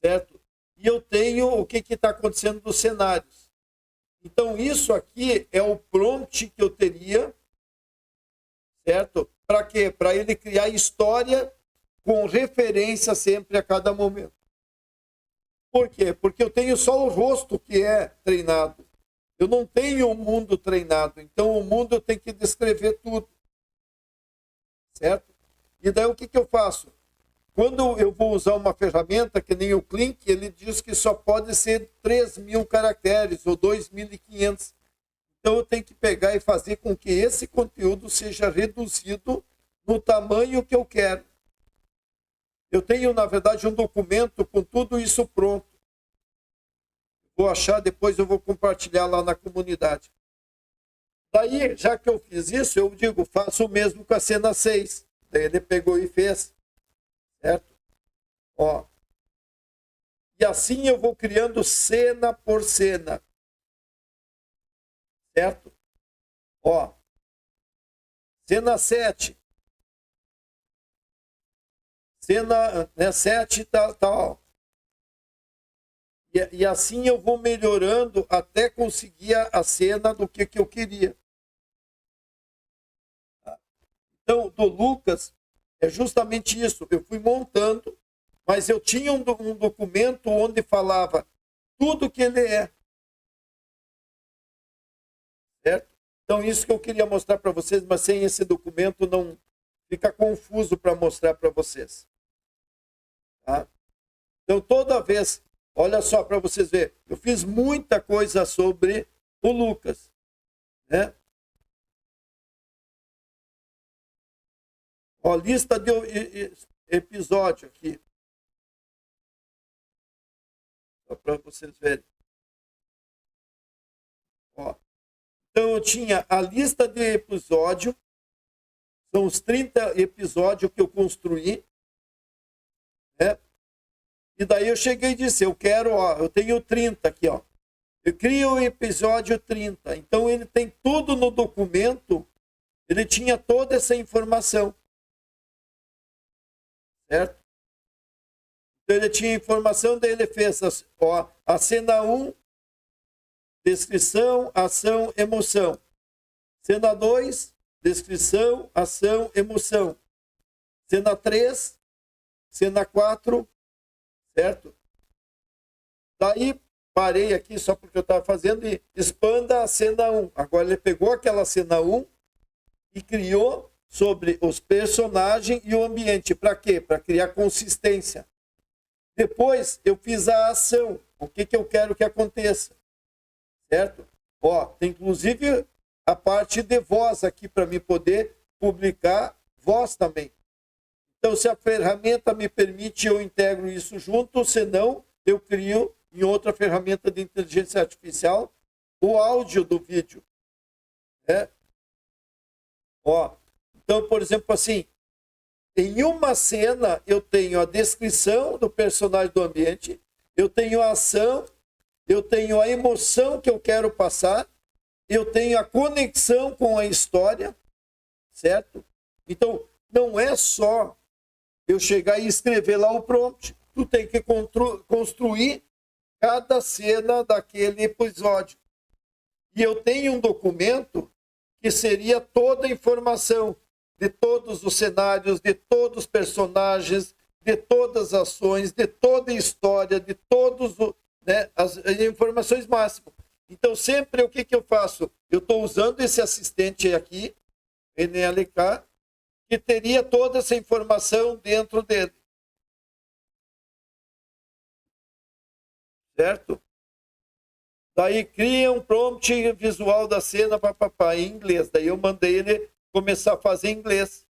certo? E eu tenho o que está acontecendo nos cenários. Então, isso aqui é o prompt que eu teria, certo? Para quê? Para ele criar história com referência sempre a cada momento. Por quê? Porque eu tenho só o rosto que é treinado. Eu não tenho o mundo treinado. Então, o mundo eu tenho que descrever tudo. Certo? E daí o que eu faço? Quando eu vou usar uma ferramenta, que nem o Klink, ele diz que só pode ser 3.000 caracteres ou 2.500. Então, eu tenho que pegar e fazer com que esse conteúdo seja reduzido no tamanho que eu quero. Eu tenho, na verdade, um documento com tudo isso pronto. Vou achar, depois eu vou compartilhar lá na comunidade. Daí, já que eu fiz isso, eu digo, faço o mesmo com a cena 6. Daí ele pegou e fez. Certo? Ó. E assim eu vou criando cena por cena. Certo? Ó. Cena 7. Cena 7 tal. E assim eu vou melhorando até conseguir a cena do que eu queria. Então, do Lucas, é justamente isso. Eu fui montando, mas eu tinha um documento onde falava tudo que ele é. Certo? Então, isso que eu queria mostrar para vocês, mas sem esse documento não fica confuso para mostrar para vocês. Tá? Então, toda vez, olha só para vocês verem, eu fiz muita coisa sobre o Lucas. Né? Ó, lista de episódio aqui. Só para vocês verem. Ó. Então, eu tinha a lista de episódio. São os 30 episódios que eu construí. Né? E daí eu cheguei e disse, eu quero, ó, eu tenho 30 aqui, ó. Eu crio o episódio 30. Então, ele tem tudo no documento. Ele tinha toda essa informação. Certo? Então, ele tinha informação, daí ele fez a cena 1, descrição, ação, emoção. Cena 2, descrição, ação, emoção. Cena 3, cena 4, certo? Daí, parei aqui só porque eu estava fazendo e expanda a cena 1. Agora, ele pegou aquela cena 1 e criou sobre os personagens e o ambiente. Para quê? Para criar consistência. Depois, eu fiz a ação. O que eu quero que aconteça. Certo? Ó, tem inclusive a parte de voz aqui para me poder publicar voz também. Então, se a ferramenta me permite, eu integro isso junto. Senão, eu crio em outra ferramenta de inteligência artificial o áudio do vídeo. Né? Ó, então, por exemplo, assim, em uma cena eu tenho a descrição do personagem do ambiente, eu tenho a ação, eu tenho a emoção que eu quero passar, eu tenho a conexão com a história, certo? Então, não é só eu chegar e escrever lá o prompt. Tu tem que construir cada cena daquele episódio. E eu tenho um documento que seria toda a informação de todos os cenários, de todos os personagens, de todas as ações, de toda a história, de todos as informações máximas. Então, sempre o que eu faço? Eu estou usando esse assistente aqui, NLK, que teria toda essa informação dentro dele. Certo? Daí cria um prompt visual da cena em inglês. Daí eu mandei ele começar a fazer em inglês.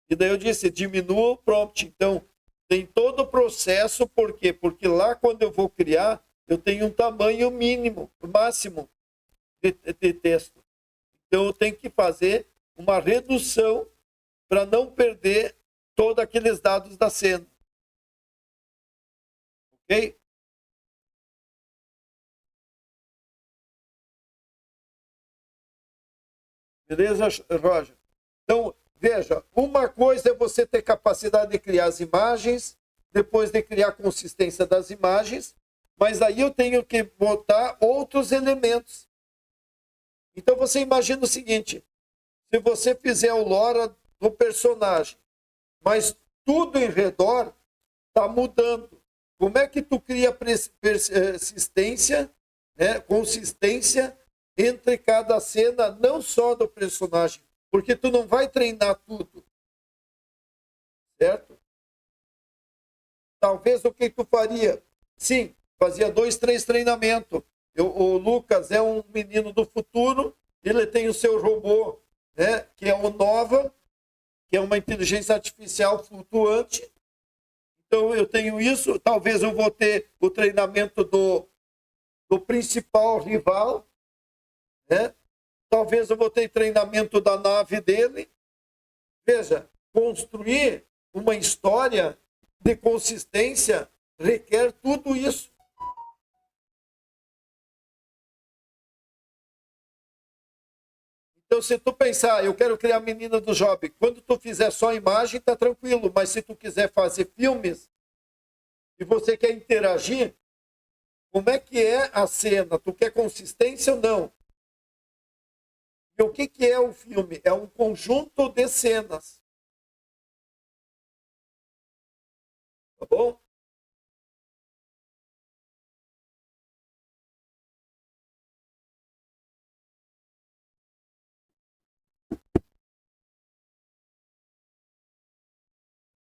E daí eu disse, diminua o prompt. Então, tem todo o processo, por quê? Porque lá quando eu vou criar, eu tenho um tamanho mínimo, máximo de texto. Então, eu tenho que fazer uma redução para não perder todos aqueles dados da cena. Ok? Beleza, Roger? Então, veja, uma coisa é você ter capacidade de criar as imagens, depois de criar a consistência das imagens, mas aí eu tenho que botar outros elementos. Então, você imagina o seguinte, se você fizer o lore do personagem, mas tudo em redor está mudando. Como é que tu cria persistência, né, consistência entre cada cena, não só do personagem, porque tu não vai treinar tudo, certo? Talvez o que tu faria? Sim, fazia 2, 3 treinamentos. O Lucas é um menino do futuro, ele tem o seu robô, né, que é o Nova, que é uma inteligência artificial flutuante. Então eu tenho isso, talvez eu vou ter o treinamento do principal rival, né? Talvez eu vou ter treinamento da nave dele. Veja, construir uma história de consistência requer tudo isso. Então, se tu pensar, eu quero criar a menina do Job, quando tu fizer só imagem, tá tranquilo. Mas se tu quiser fazer filmes e você quer interagir, como é que é a cena? Tu quer consistência ou não? E o que é o filme? É um conjunto de cenas. Tá bom?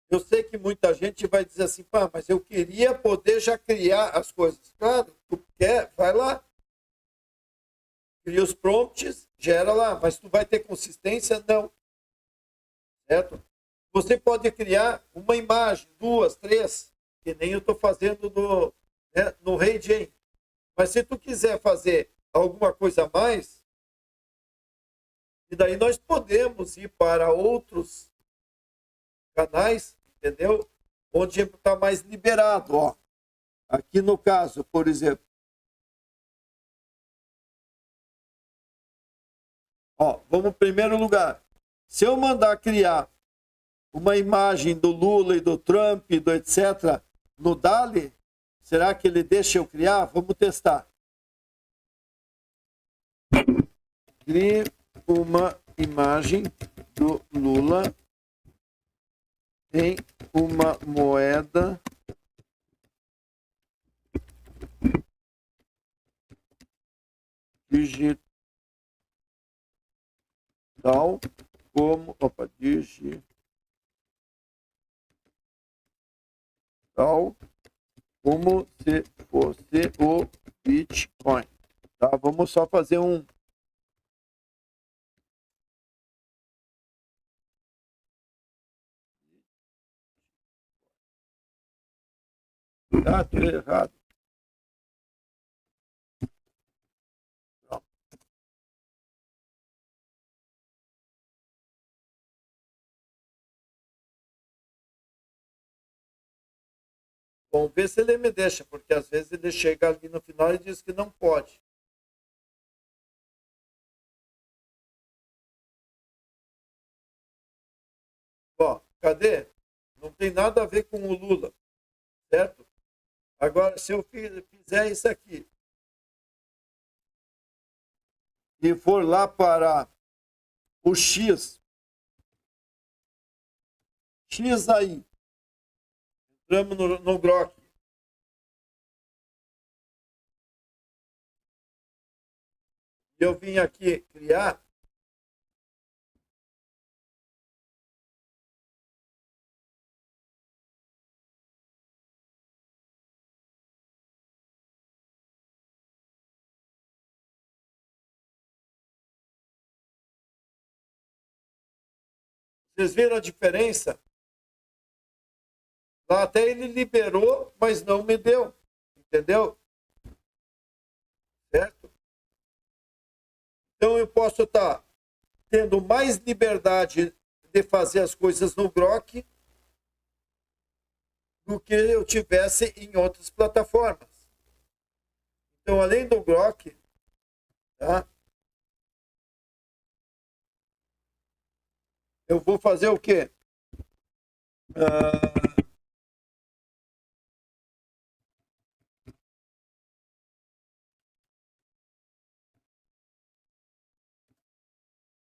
Eu sei que muita gente vai dizer assim, pá, mas eu queria poder já criar as coisas. Claro, tu quer, vai lá. Cria os prompts, gera lá, mas tu vai ter consistência? Não. Certo? Você pode criar uma imagem, 2, 3, que nem eu estou fazendo no Rei Jane. Mas se tu quiser fazer alguma coisa a mais, e daí nós podemos ir para outros canais, entendeu? Onde está mais liberado, ó. Aqui no caso, por exemplo, ó, vamos em primeiro lugar. Se eu mandar criar uma imagem do Lula e do Trump, do etc., no DALL-E, será que ele deixa eu criar? Vamos testar. Crie uma imagem do Lula em uma moeda digital como digital como se fosse o Bitcoin. Tá? Vamos só fazer um tá tudo errado. Não. Vamos ver se ele me deixa, porque às vezes ele chega ali no final e diz que não pode. Ó, cadê? Não tem nada a ver com o Lula, certo? Agora, se eu fizer isso aqui e for lá para o X aí, entramos no Grok. Eu vim aqui criar. Vocês viram a diferença? Lá até ele liberou, mas não me deu. Entendeu? Certo? Então eu posso estar tendo mais liberdade de fazer as coisas no Grok do que eu tivesse em outras plataformas. Então, além do Grok, tá? Eu vou fazer o quê?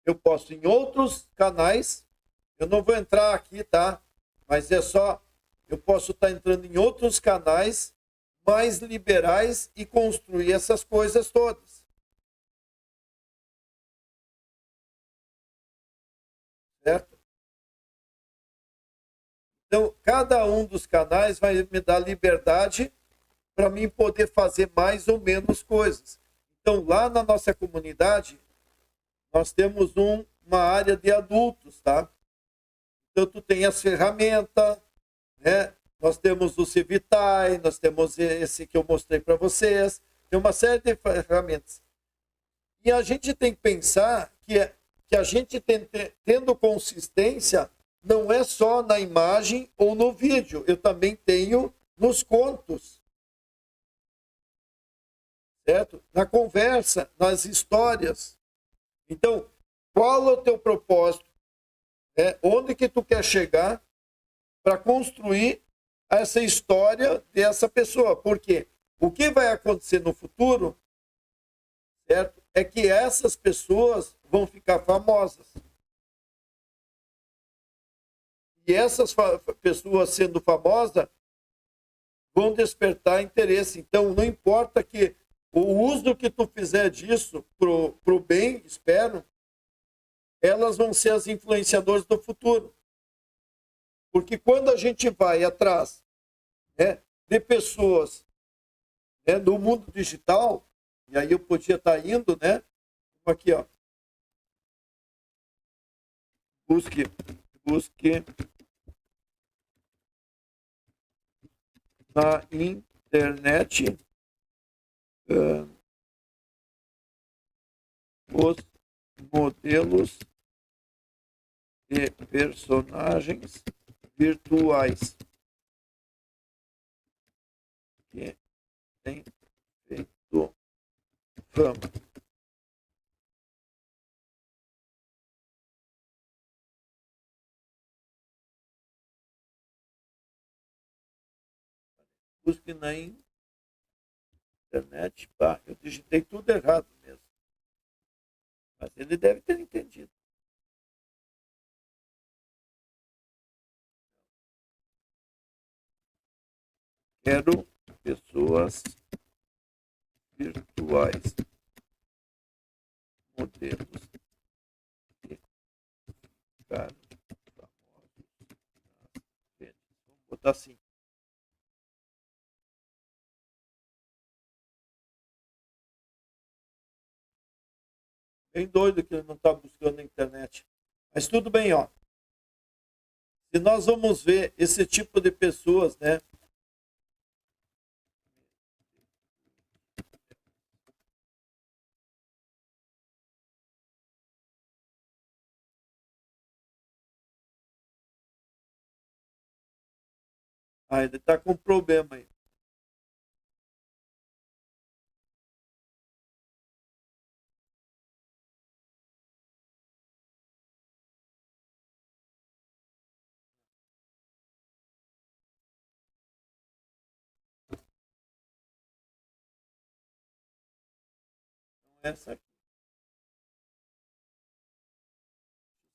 Eu posso em outros canais, eu não vou entrar aqui, tá? Mas é só, eu posso estar entrando em outros canais mais liberais e construir essas coisas todas. Certo? Então, cada um dos canais vai me dar liberdade para mim poder fazer mais ou menos coisas. Então, lá na nossa comunidade, nós temos uma área de adultos, tá? Então, tu tem as ferramentas, né? Nós temos o Civitai, nós temos esse que eu mostrei para vocês, tem uma série de ferramentas. E a gente tem que pensar que a gente tendo consistência não é só na imagem ou no vídeo, eu também tenho nos contos, certo? Na conversa, nas histórias. Então, qual é o teu propósito? Onde que tu quer chegar para construir essa história dessa pessoa? Porque o que vai acontecer no futuro, certo? É que essas pessoas vão ficar famosas. E essas pessoas sendo famosas vão despertar interesse. Então, não importa que o uso que tu fizer disso pro bem, espero, elas vão ser as influenciadoras do futuro. Porque quando a gente vai atrás, né, de pessoas, né, do mundo digital, e aí eu podia estar indo, né? Aqui, ó. Busque na internet os modelos de personagens virtuais que têm feito fama. Busque na internet. Pá, eu digitei tudo errado mesmo. Mas ele deve ter entendido. Quero pessoas virtuais, modelos que ficaram famosos nas redes. Vamos botar assim. Bem doido que ele não está buscando na internet. Mas tudo bem, ó. Se nós vamos ver esse tipo de pessoas, né? Ah, ele está com um problema aí. Essa aqui.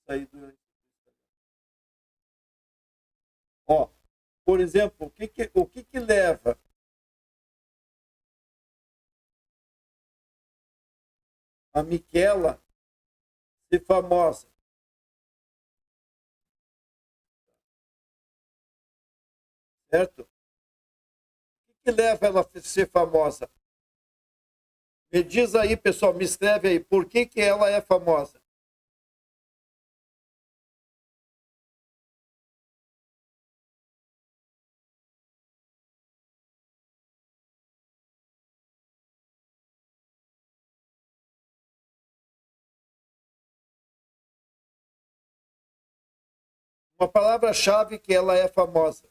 Sair do... Ó, por exemplo, o que leva a Miquela ser famosa? Certo? O que leva ela a ser famosa? Me diz aí, pessoal, me escreve aí, por que ela é famosa? Uma palavra-chave que ela é famosa.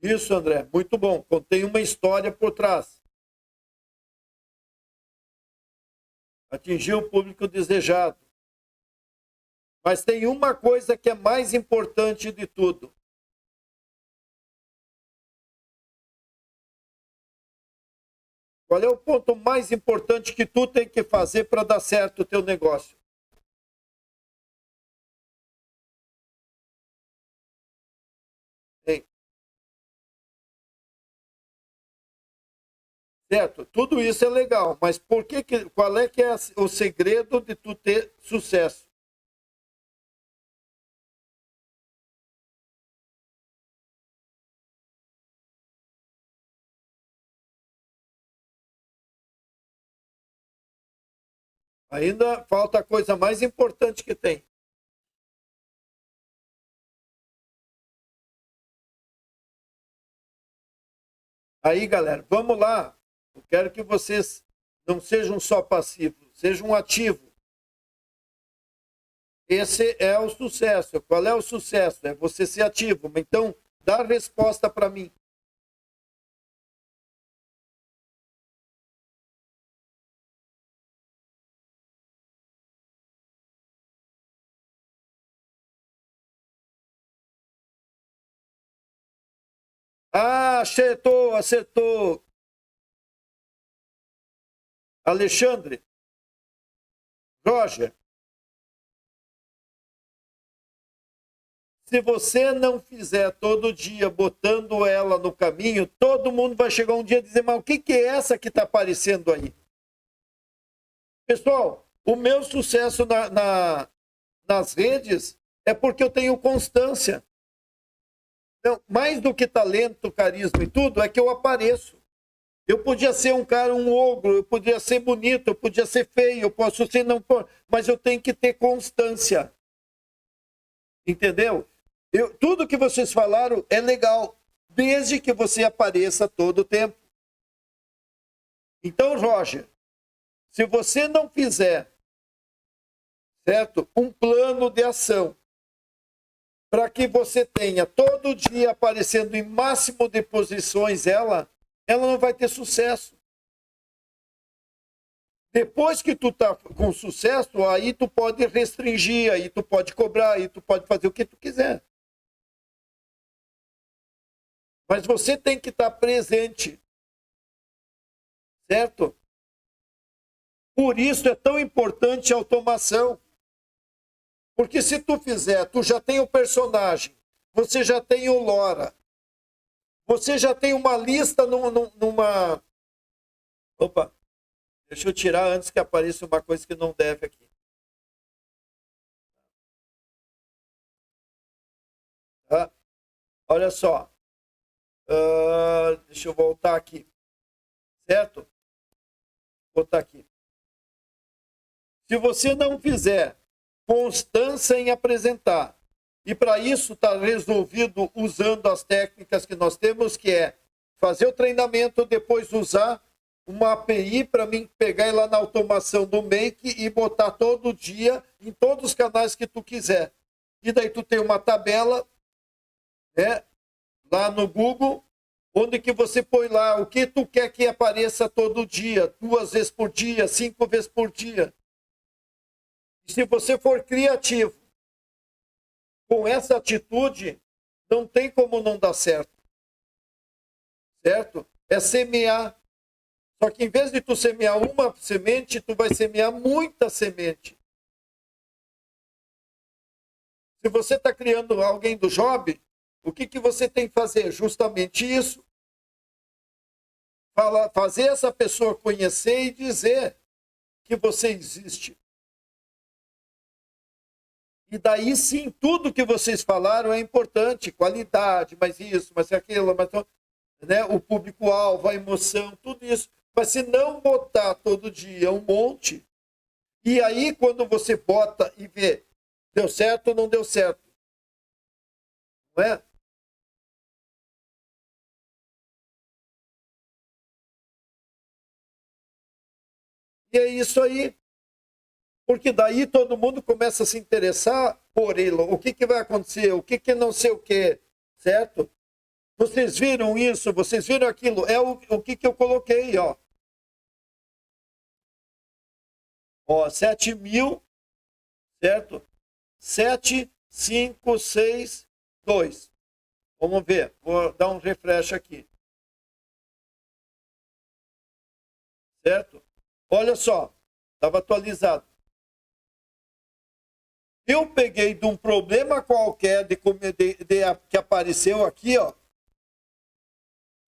Isso, André, muito bom. Contém uma história por trás. Atingiu o público desejado. Mas tem uma coisa que é mais importante de tudo. Qual é o ponto mais importante que tu tem que fazer para dar certo o teu negócio? Hein? Certo? Tudo isso é legal, mas qual é que é o segredo de tu ter sucesso? Ainda falta a coisa mais importante que tem. Aí, galera, vamos lá. Eu quero que vocês não sejam só passivos, sejam ativos. Esse é o sucesso. Qual é o sucesso? É você ser ativo. Então, dá a resposta para mim. Ah, acertou, acertou. Alexandre, Roger, se você não fizer todo dia botando ela no caminho, todo mundo vai chegar um dia e dizer, mas o que é essa que está aparecendo aí? Pessoal, o meu sucesso nas redes é porque eu tenho constância. Então, mais do que talento, carisma e tudo, é que eu apareço. Eu podia ser um cara, um ogro, eu podia ser bonito, eu podia ser feio, eu posso ser não, mas eu tenho que ter constância. Entendeu? Tudo que vocês falaram é legal, desde que você apareça todo o tempo. Então, Roger, se você não fizer, certo, um plano de ação para que você tenha todo dia aparecendo em máximo de posições ela não vai ter sucesso. Depois que tu tá com sucesso, aí tu pode restringir, aí tu pode cobrar, aí tu pode fazer o que tu quiser. Mas você tem que estar presente. Certo? Por isso é tão importante a automação. Porque se tu fizer, tu já tem o personagem, você já tem o Lora, você já tem uma lista numa... Opa, deixa eu tirar antes que apareça uma coisa que não deve aqui. Tá? Olha só. Deixa eu voltar aqui. Certo? Vou botar aqui. Se você não fizer constância em apresentar, e para isso está resolvido usando as técnicas que nós temos, que é fazer o treinamento, depois usar uma API para mim pegar lá na automação do Make e botar todo dia em todos os canais que tu quiser. E daí tu tem uma tabela, né, lá no Google, onde que você põe lá o que tu quer que apareça todo dia, 2 vezes por dia, 5 vezes por dia. E se você for criativo, com essa atitude, não tem como não dar certo. Certo? É semear. Só que em vez de tu semear uma semente, tu vai semear muita semente. Se você está criando alguém do job, o que você tem que fazer? Justamente isso. Fazer essa pessoa conhecer e dizer que você existe. E daí sim, tudo que vocês falaram é importante. Qualidade, mas isso, mas aquilo, mas, né, o público-alvo, a emoção, tudo isso. Mas se não botar todo dia um monte, e aí quando você bota e vê, deu certo ou não deu certo? Não é? E é isso aí. Porque daí todo mundo começa a se interessar por ele. O que vai acontecer? O que não sei o que, certo? Vocês viram isso? Vocês viram aquilo? É o que eu coloquei, ó. Ó, 7.000, certo? 7, 5, 6, 2. Vamos ver. Vou dar um refresh aqui. Certo? Olha só. Estava atualizado. Eu peguei de um problema qualquer que apareceu aqui, ó.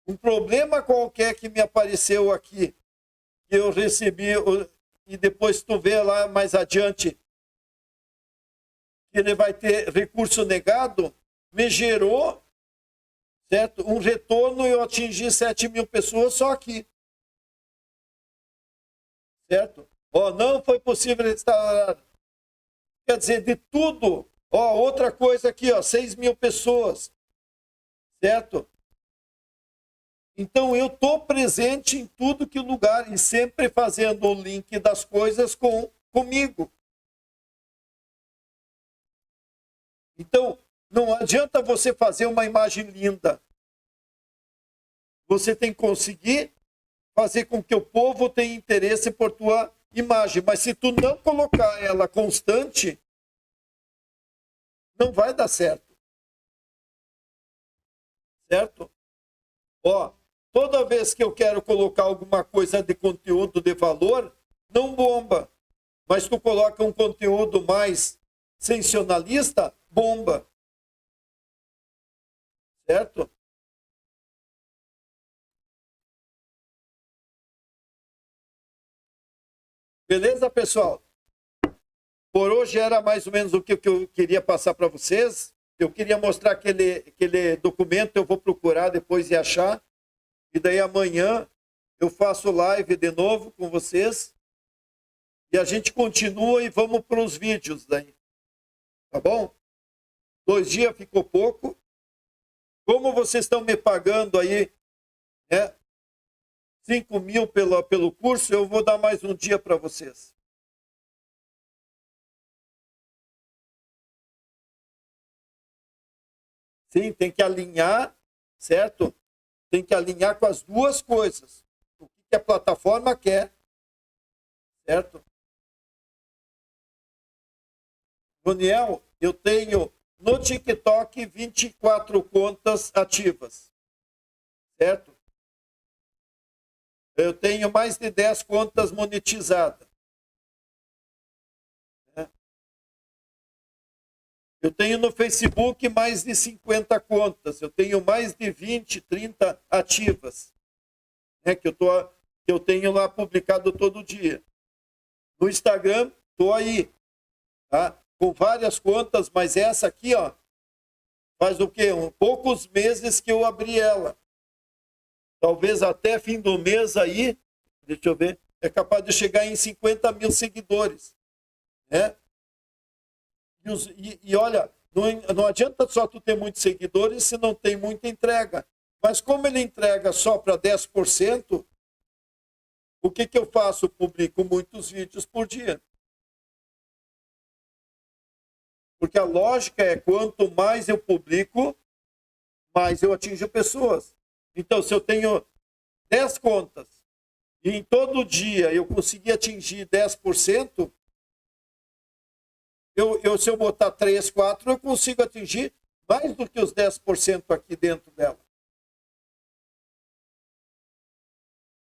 Um problema qualquer que me apareceu aqui, que eu recebi, e depois tu vê lá mais adiante, que ele vai ter recurso negado, me gerou, certo? Um retorno e eu atingi 7.000 pessoas só aqui. Certo? Ó, não foi possível restaurar. Quer dizer, de tudo. Ó, outra coisa aqui, ó, 6.000 pessoas. Certo? Então, eu estou presente em tudo que lugar e sempre fazendo o link das coisas comigo. Então, não adianta você fazer uma imagem linda. Você tem que conseguir fazer com que o povo tenha interesse por tua imagem. Mas se tu não colocar ela constante, não vai dar certo. Certo? Ó, toda vez que eu quero colocar alguma coisa de conteúdo de valor, não bomba. Mas tu coloca um conteúdo mais sensacionalista, bomba. Certo? Beleza, pessoal? Por hoje era mais ou menos o que eu queria passar para vocês. Eu queria mostrar aquele documento, eu vou procurar depois e achar. E daí amanhã eu faço live de novo com vocês. E a gente continua e vamos para os vídeos daí. Tá bom? 2 dias ficou pouco. Como vocês estão me pagando aí, né, 5.000 pelo curso, eu vou dar mais um dia para vocês. Sim, tem que alinhar, certo? Tem que alinhar com as duas coisas. O que a plataforma quer, certo? Daniel, eu tenho no TikTok 24 contas ativas, certo? Eu tenho mais de 10 contas monetizadas. Né? Eu tenho no Facebook mais de 50 contas. Eu tenho mais de 20, 30 ativas. Né? Que eu tenho lá publicado todo dia. No Instagram, estou aí. Tá? Com várias contas, mas essa aqui, ó, faz o quê? Poucos meses que eu abri ela. Talvez até fim do mês aí, deixa eu ver, é capaz de chegar em 50.000 seguidores. Né? E olha, não adianta só tu ter muitos seguidores se não tem muita entrega. Mas como ele entrega só para 10%, o que eu faço? Eu publico muitos vídeos por dia. Porque a lógica é, quanto mais eu publico, mais eu atinjo pessoas. Então, se eu tenho 10 contas e em todo dia eu conseguir atingir 10%, se eu botar 3, 4, eu consigo atingir mais do que os 10% aqui dentro dela.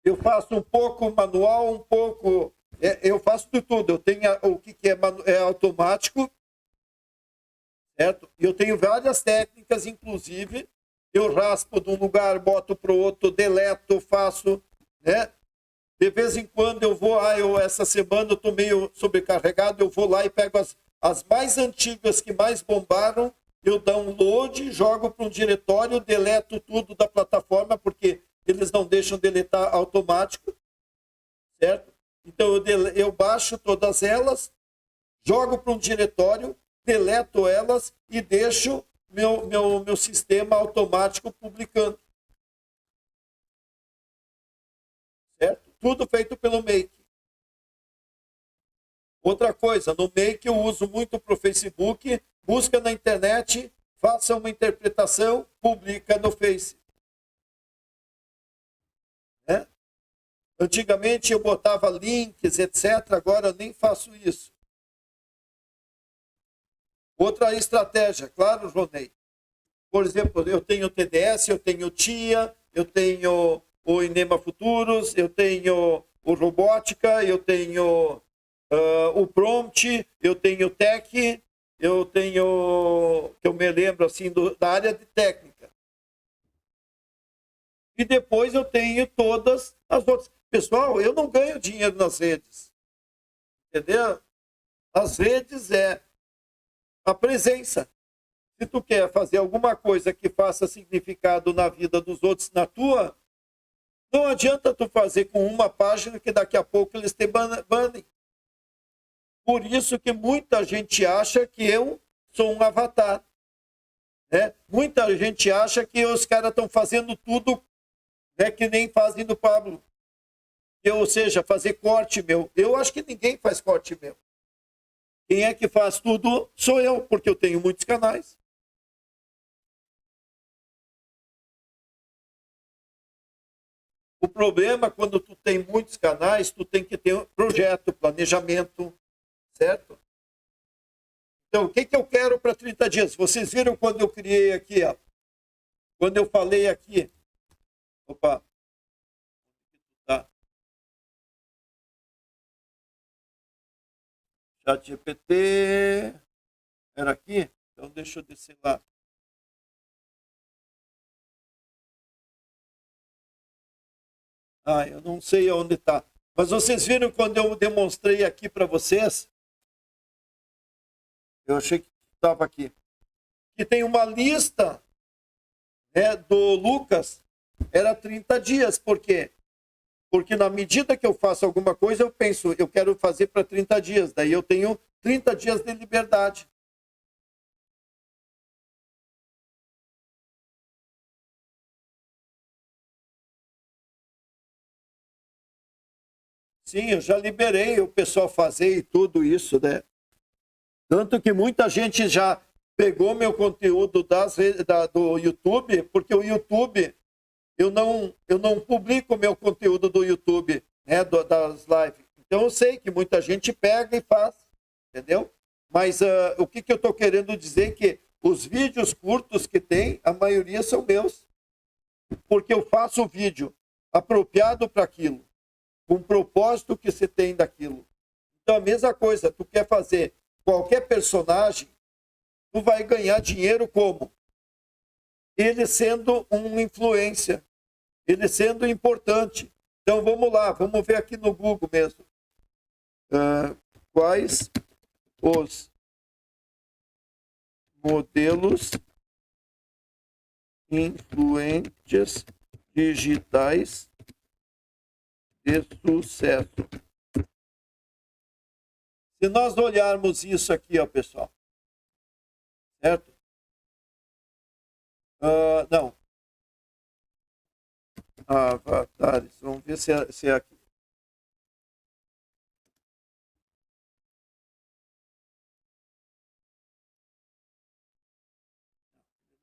Eu faço um pouco manual, um pouco... eu faço de tudo. Eu tenho o que é automático, certo? E eu tenho várias técnicas, inclusive... Eu raspo de um lugar, boto para o outro, deleto, faço, né? De vez em quando eu vou, essa semana eu estou meio sobrecarregado, eu vou lá e pego as mais antigas que mais bombaram, eu download, jogo para um diretório, deleto tudo da plataforma, porque eles não deixam deletar automático, certo? Então eu baixo todas elas, jogo para um diretório, deleto elas e deixo meu sistema automático publicando. Certo? Tudo feito pelo Make. Outra coisa, no Make eu uso muito para o Facebook, busca na internet, faça uma interpretação, publica no Face. Né? Antigamente eu botava links, etc. Agora eu nem faço isso. Outra estratégia, claro, Ronei. Por exemplo, eu tenho o TDS, eu tenho o TIA, eu tenho o Inema Futuros, eu tenho o Robótica, eu tenho o Prompt, eu tenho o Tech, eu tenho, que eu me lembro assim, da área de técnica. E depois eu tenho todas as outras. Pessoal, eu não ganho dinheiro nas redes. Entendeu? As redes é a presença. Se tu quer fazer alguma coisa que faça significado na vida dos outros, na tua, não adianta tu fazer com uma página que daqui a pouco eles te banem. Por isso que muita gente acha que eu sou um avatar. Né? Muita gente acha que os caras estão fazendo tudo, né, que nem fazem do Pablo. Ou seja, fazer corte meu. Eu acho que ninguém faz corte meu. Quem é que faz tudo sou eu, porque eu tenho muitos canais. O problema, quando tu tem muitos canais, tu tem que ter um projeto, planejamento, certo? Então, o que eu quero para 30 dias? Vocês viram quando eu criei aqui, ó? Quando eu falei aqui. Opa. Tá. ChatGPT. Era aqui? Então, deixa eu descer lá. Eu não sei onde está. Mas vocês viram quando eu demonstrei aqui para vocês? Eu achei que estava aqui. Que tem uma lista, né, do Lucas. Era 30 dias. Por quê? Porque na medida que eu faço alguma coisa, eu penso, eu quero fazer para 30 dias. Daí eu tenho 30 dias de liberdade. Sim, eu já liberei o pessoal fazer e tudo isso, né? Tanto que muita gente já pegou meu conteúdo do YouTube, porque o YouTube, eu não publico meu conteúdo do YouTube, né, das lives. Então eu sei que muita gente pega e faz, entendeu? Mas o que eu estou querendo dizer é que os vídeos curtos que tem, a maioria são meus. Porque eu faço o vídeo apropriado para aquilo, com o propósito que se tem daquilo. Então a mesma coisa, tu quer fazer qualquer personagem, tu vai ganhar dinheiro como? Ele sendo um influência, ele sendo importante. Então vamos lá, vamos ver aqui no Google mesmo. Quais os modelos influentes digitais de sucesso? Se nós olharmos isso aqui, ó, pessoal, certo? Não. Avatares. Vamos ver se é aqui.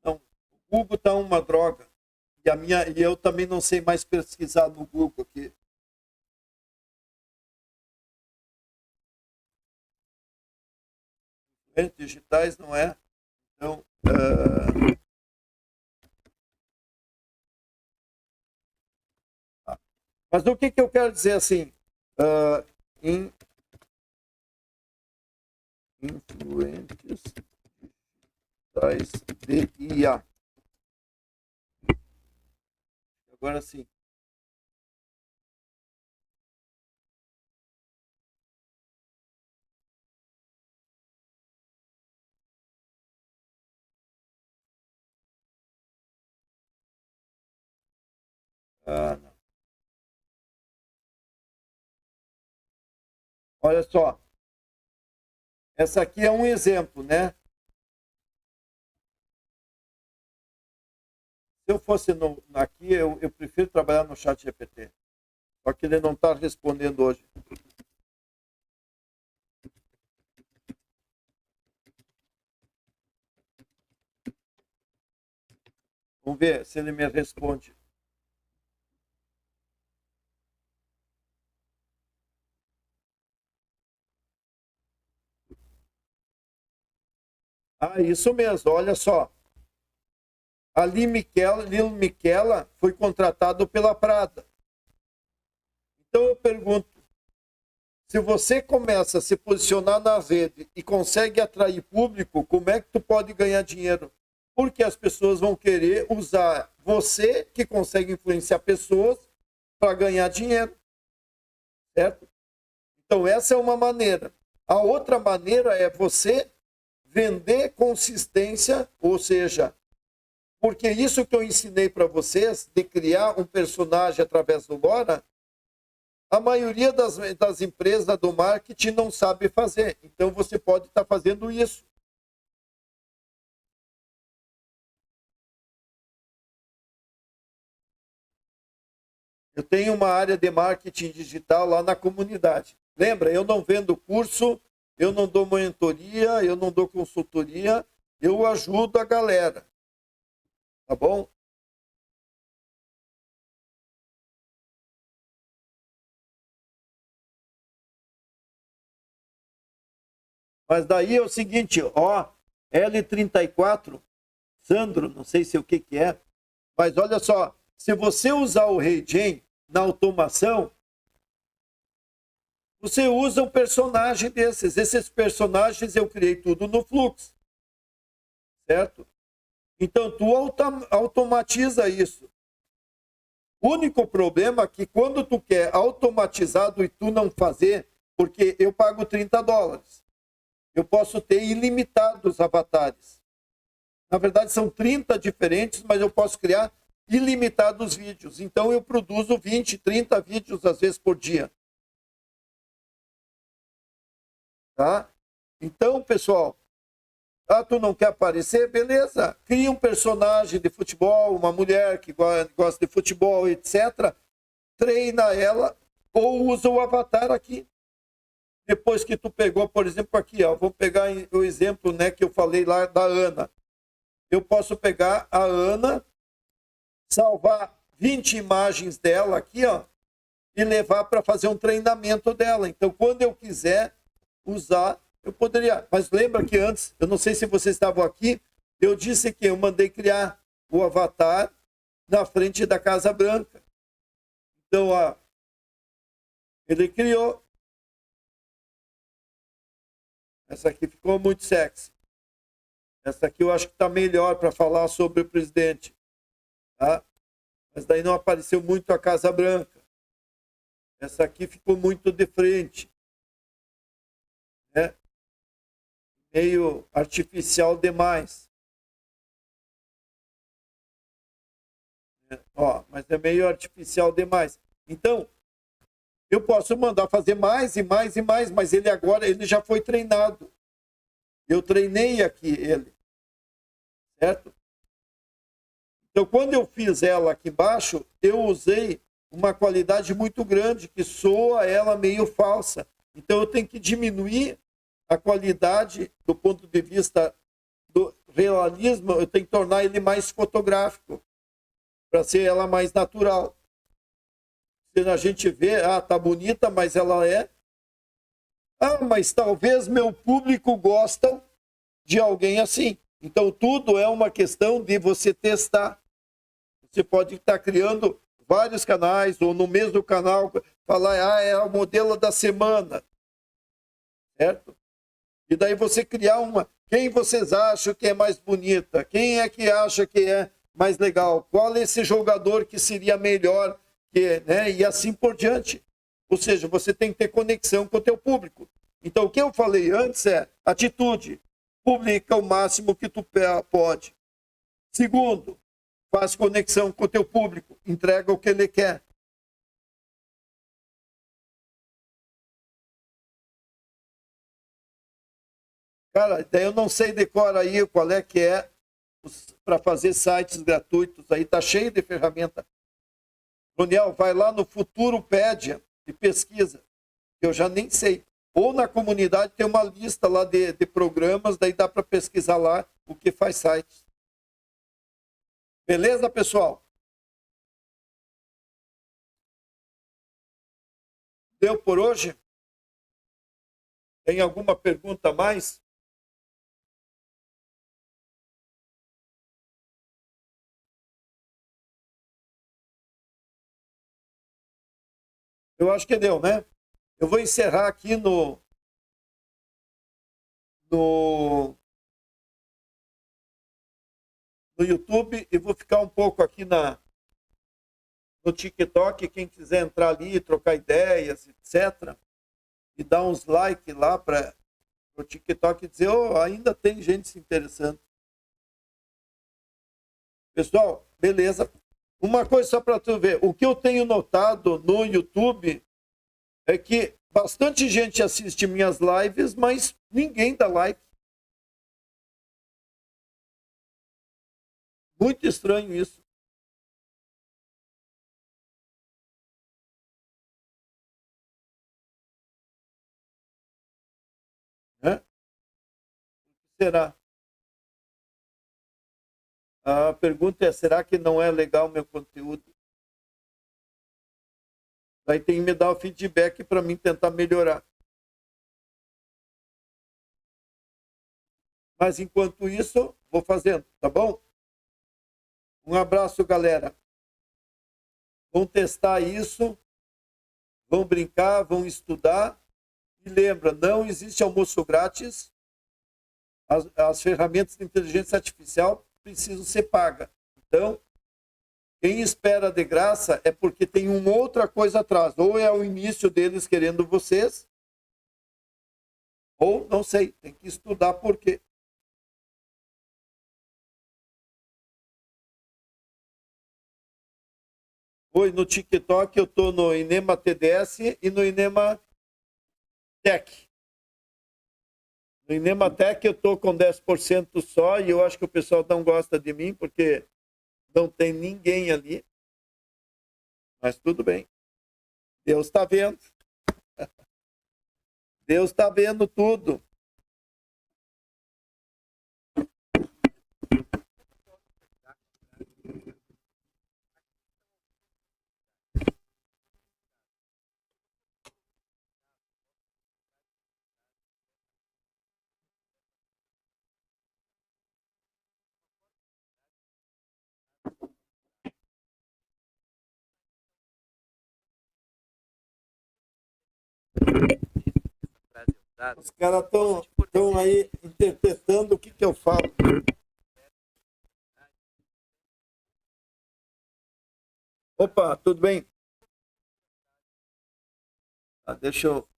Não. O Google tá uma droga. E eu também não sei mais pesquisar no Google aqui. Digitais não é? Então, mas o que eu quero dizer assim? Influentes digitais de IA. Agora sim. Não. Olha só. Essa aqui é um exemplo, né? Se eu fosse aqui, eu prefiro trabalhar no chat GPT. Só que ele não está respondendo hoje. Vamos ver se ele me responde. Ah, isso mesmo, olha só. A Lil Miquela foi contratado pela Prada. Então eu pergunto, se você começa a se posicionar na rede e consegue atrair público, como é que tu pode ganhar dinheiro? Porque as pessoas vão querer usar você, que consegue influenciar pessoas, para ganhar dinheiro. Certo? Então essa é uma maneira. A outra maneira é você vender consistência, ou seja, porque isso que eu ensinei para vocês, de criar um personagem através do Lora, a maioria das empresas do marketing não sabe fazer. Então você pode estar fazendo isso. Eu tenho uma área de marketing digital lá na comunidade. Lembra, eu não vendo curso, eu não dou mentoria, eu não dou consultoria, eu ajudo a galera. Tá bom? Mas daí é o seguinte, ó, L34, Sandro, não sei se é o que é, mas olha só, se você usar o RayGen na automação, você usa um personagem desses. Esses personagens eu criei tudo no Flux, certo? Então tu automatiza isso. O único problema é que quando tu quer automatizado e tu não fazer, porque eu pago $30, eu posso ter ilimitados avatares. Na verdade, são 30 diferentes, mas eu posso criar ilimitados vídeos. Então, eu produzo 20, 30 vídeos, às vezes, por dia. Tá? Então, pessoal, tu não quer aparecer? Beleza. Cria um personagem de futebol, uma mulher que gosta de futebol, etc. Treina ela ou usa o avatar aqui. Depois que tu pegou, por exemplo, aqui, ó, vou pegar o exemplo, né, que eu falei lá da Ana. Eu posso pegar a Ana, salvar 20 imagens dela aqui, ó, e levar para fazer um treinamento dela. Então, quando eu quiser usar, eu poderia. Mas lembra que antes, eu não sei se vocês estavam aqui, eu disse que eu mandei criar o avatar na frente da Casa Branca. Então, ó, ele criou. Essa aqui ficou muito sexy. Essa aqui eu acho que está melhor para falar sobre o presidente. Tá? Mas daí não apareceu muito a Casa Branca. Essa aqui ficou muito de frente. Né? Meio artificial demais. Ó, mas é meio artificial demais. Então, eu posso mandar fazer mais e mais e mais, mas ele agora ele já foi treinado. Eu treinei aqui ele. Certo? Então, quando eu fiz ela aqui embaixo, eu usei uma qualidade muito grande, que soa ela meio falsa. Então, eu tenho que diminuir a qualidade do ponto de vista do realismo, eu tenho que tornar ele mais fotográfico, para ser ela mais natural. Se a gente vê, tá bonita, mas ela é... mas talvez meu público gosta de alguém assim. Então, tudo é uma questão de você testar. Você pode estar criando vários canais, ou no mesmo canal, falar, é o modelo da semana. Certo? E daí você criar uma... Quem vocês acham que é mais bonita? Quem é que acha que é mais legal? Qual é esse jogador que seria melhor? Né? E assim por diante. Ou seja, você tem que ter conexão com o teu público. Então, o que eu falei antes é atitude. Publica o máximo que tu pode. Segundo, faz conexão com o teu público. Entrega o que ele quer. Cara, daí eu não sei decora aí qual é que é para fazer sites gratuitos. Aí tá cheio de ferramenta. Daniel, vai lá no Futuropédia e pesquisa. Eu já nem sei. Ou na comunidade tem uma lista lá de programas, daí dá para pesquisar lá o que faz sites. Beleza, pessoal? Deu por hoje? Tem alguma pergunta a mais? Eu acho que deu, né? Eu vou encerrar aqui no, no YouTube e vou ficar um pouco aqui no TikTok. Quem quiser entrar ali, trocar ideias, etc. E dar uns likes lá para o TikTok dizer, oh, ainda tem gente se interessando. Pessoal, beleza. Uma coisa só para tu ver. O que eu tenho notado no YouTube é que bastante gente assiste minhas lives, mas ninguém dá like. Muito estranho isso. Né? Será? A pergunta é, será que não é legal o meu conteúdo? Daí tem que me dar o feedback para mim tentar melhorar. Mas enquanto isso, vou fazendo, tá bom? Um abraço, galera. Vão testar isso, vão brincar, vão estudar. E lembra, não existe almoço grátis. As ferramentas de inteligência artificial precisam ser pagas. Então, quem espera de graça é porque tem uma outra coisa atrás. Ou é o início deles querendo vocês, ou não sei, tem que estudar por quê. Oi, no TikTok eu estou no Inema TDS e no Inema Tech. No Inema Tech eu estou com 10% só e eu acho que o pessoal não gosta de mim porque não tem ninguém ali. Mas tudo bem. Deus está vendo. Deus está vendo tudo. Os caras estão aí interpretando o que eu falo. Opa, tudo bem? Deixa eu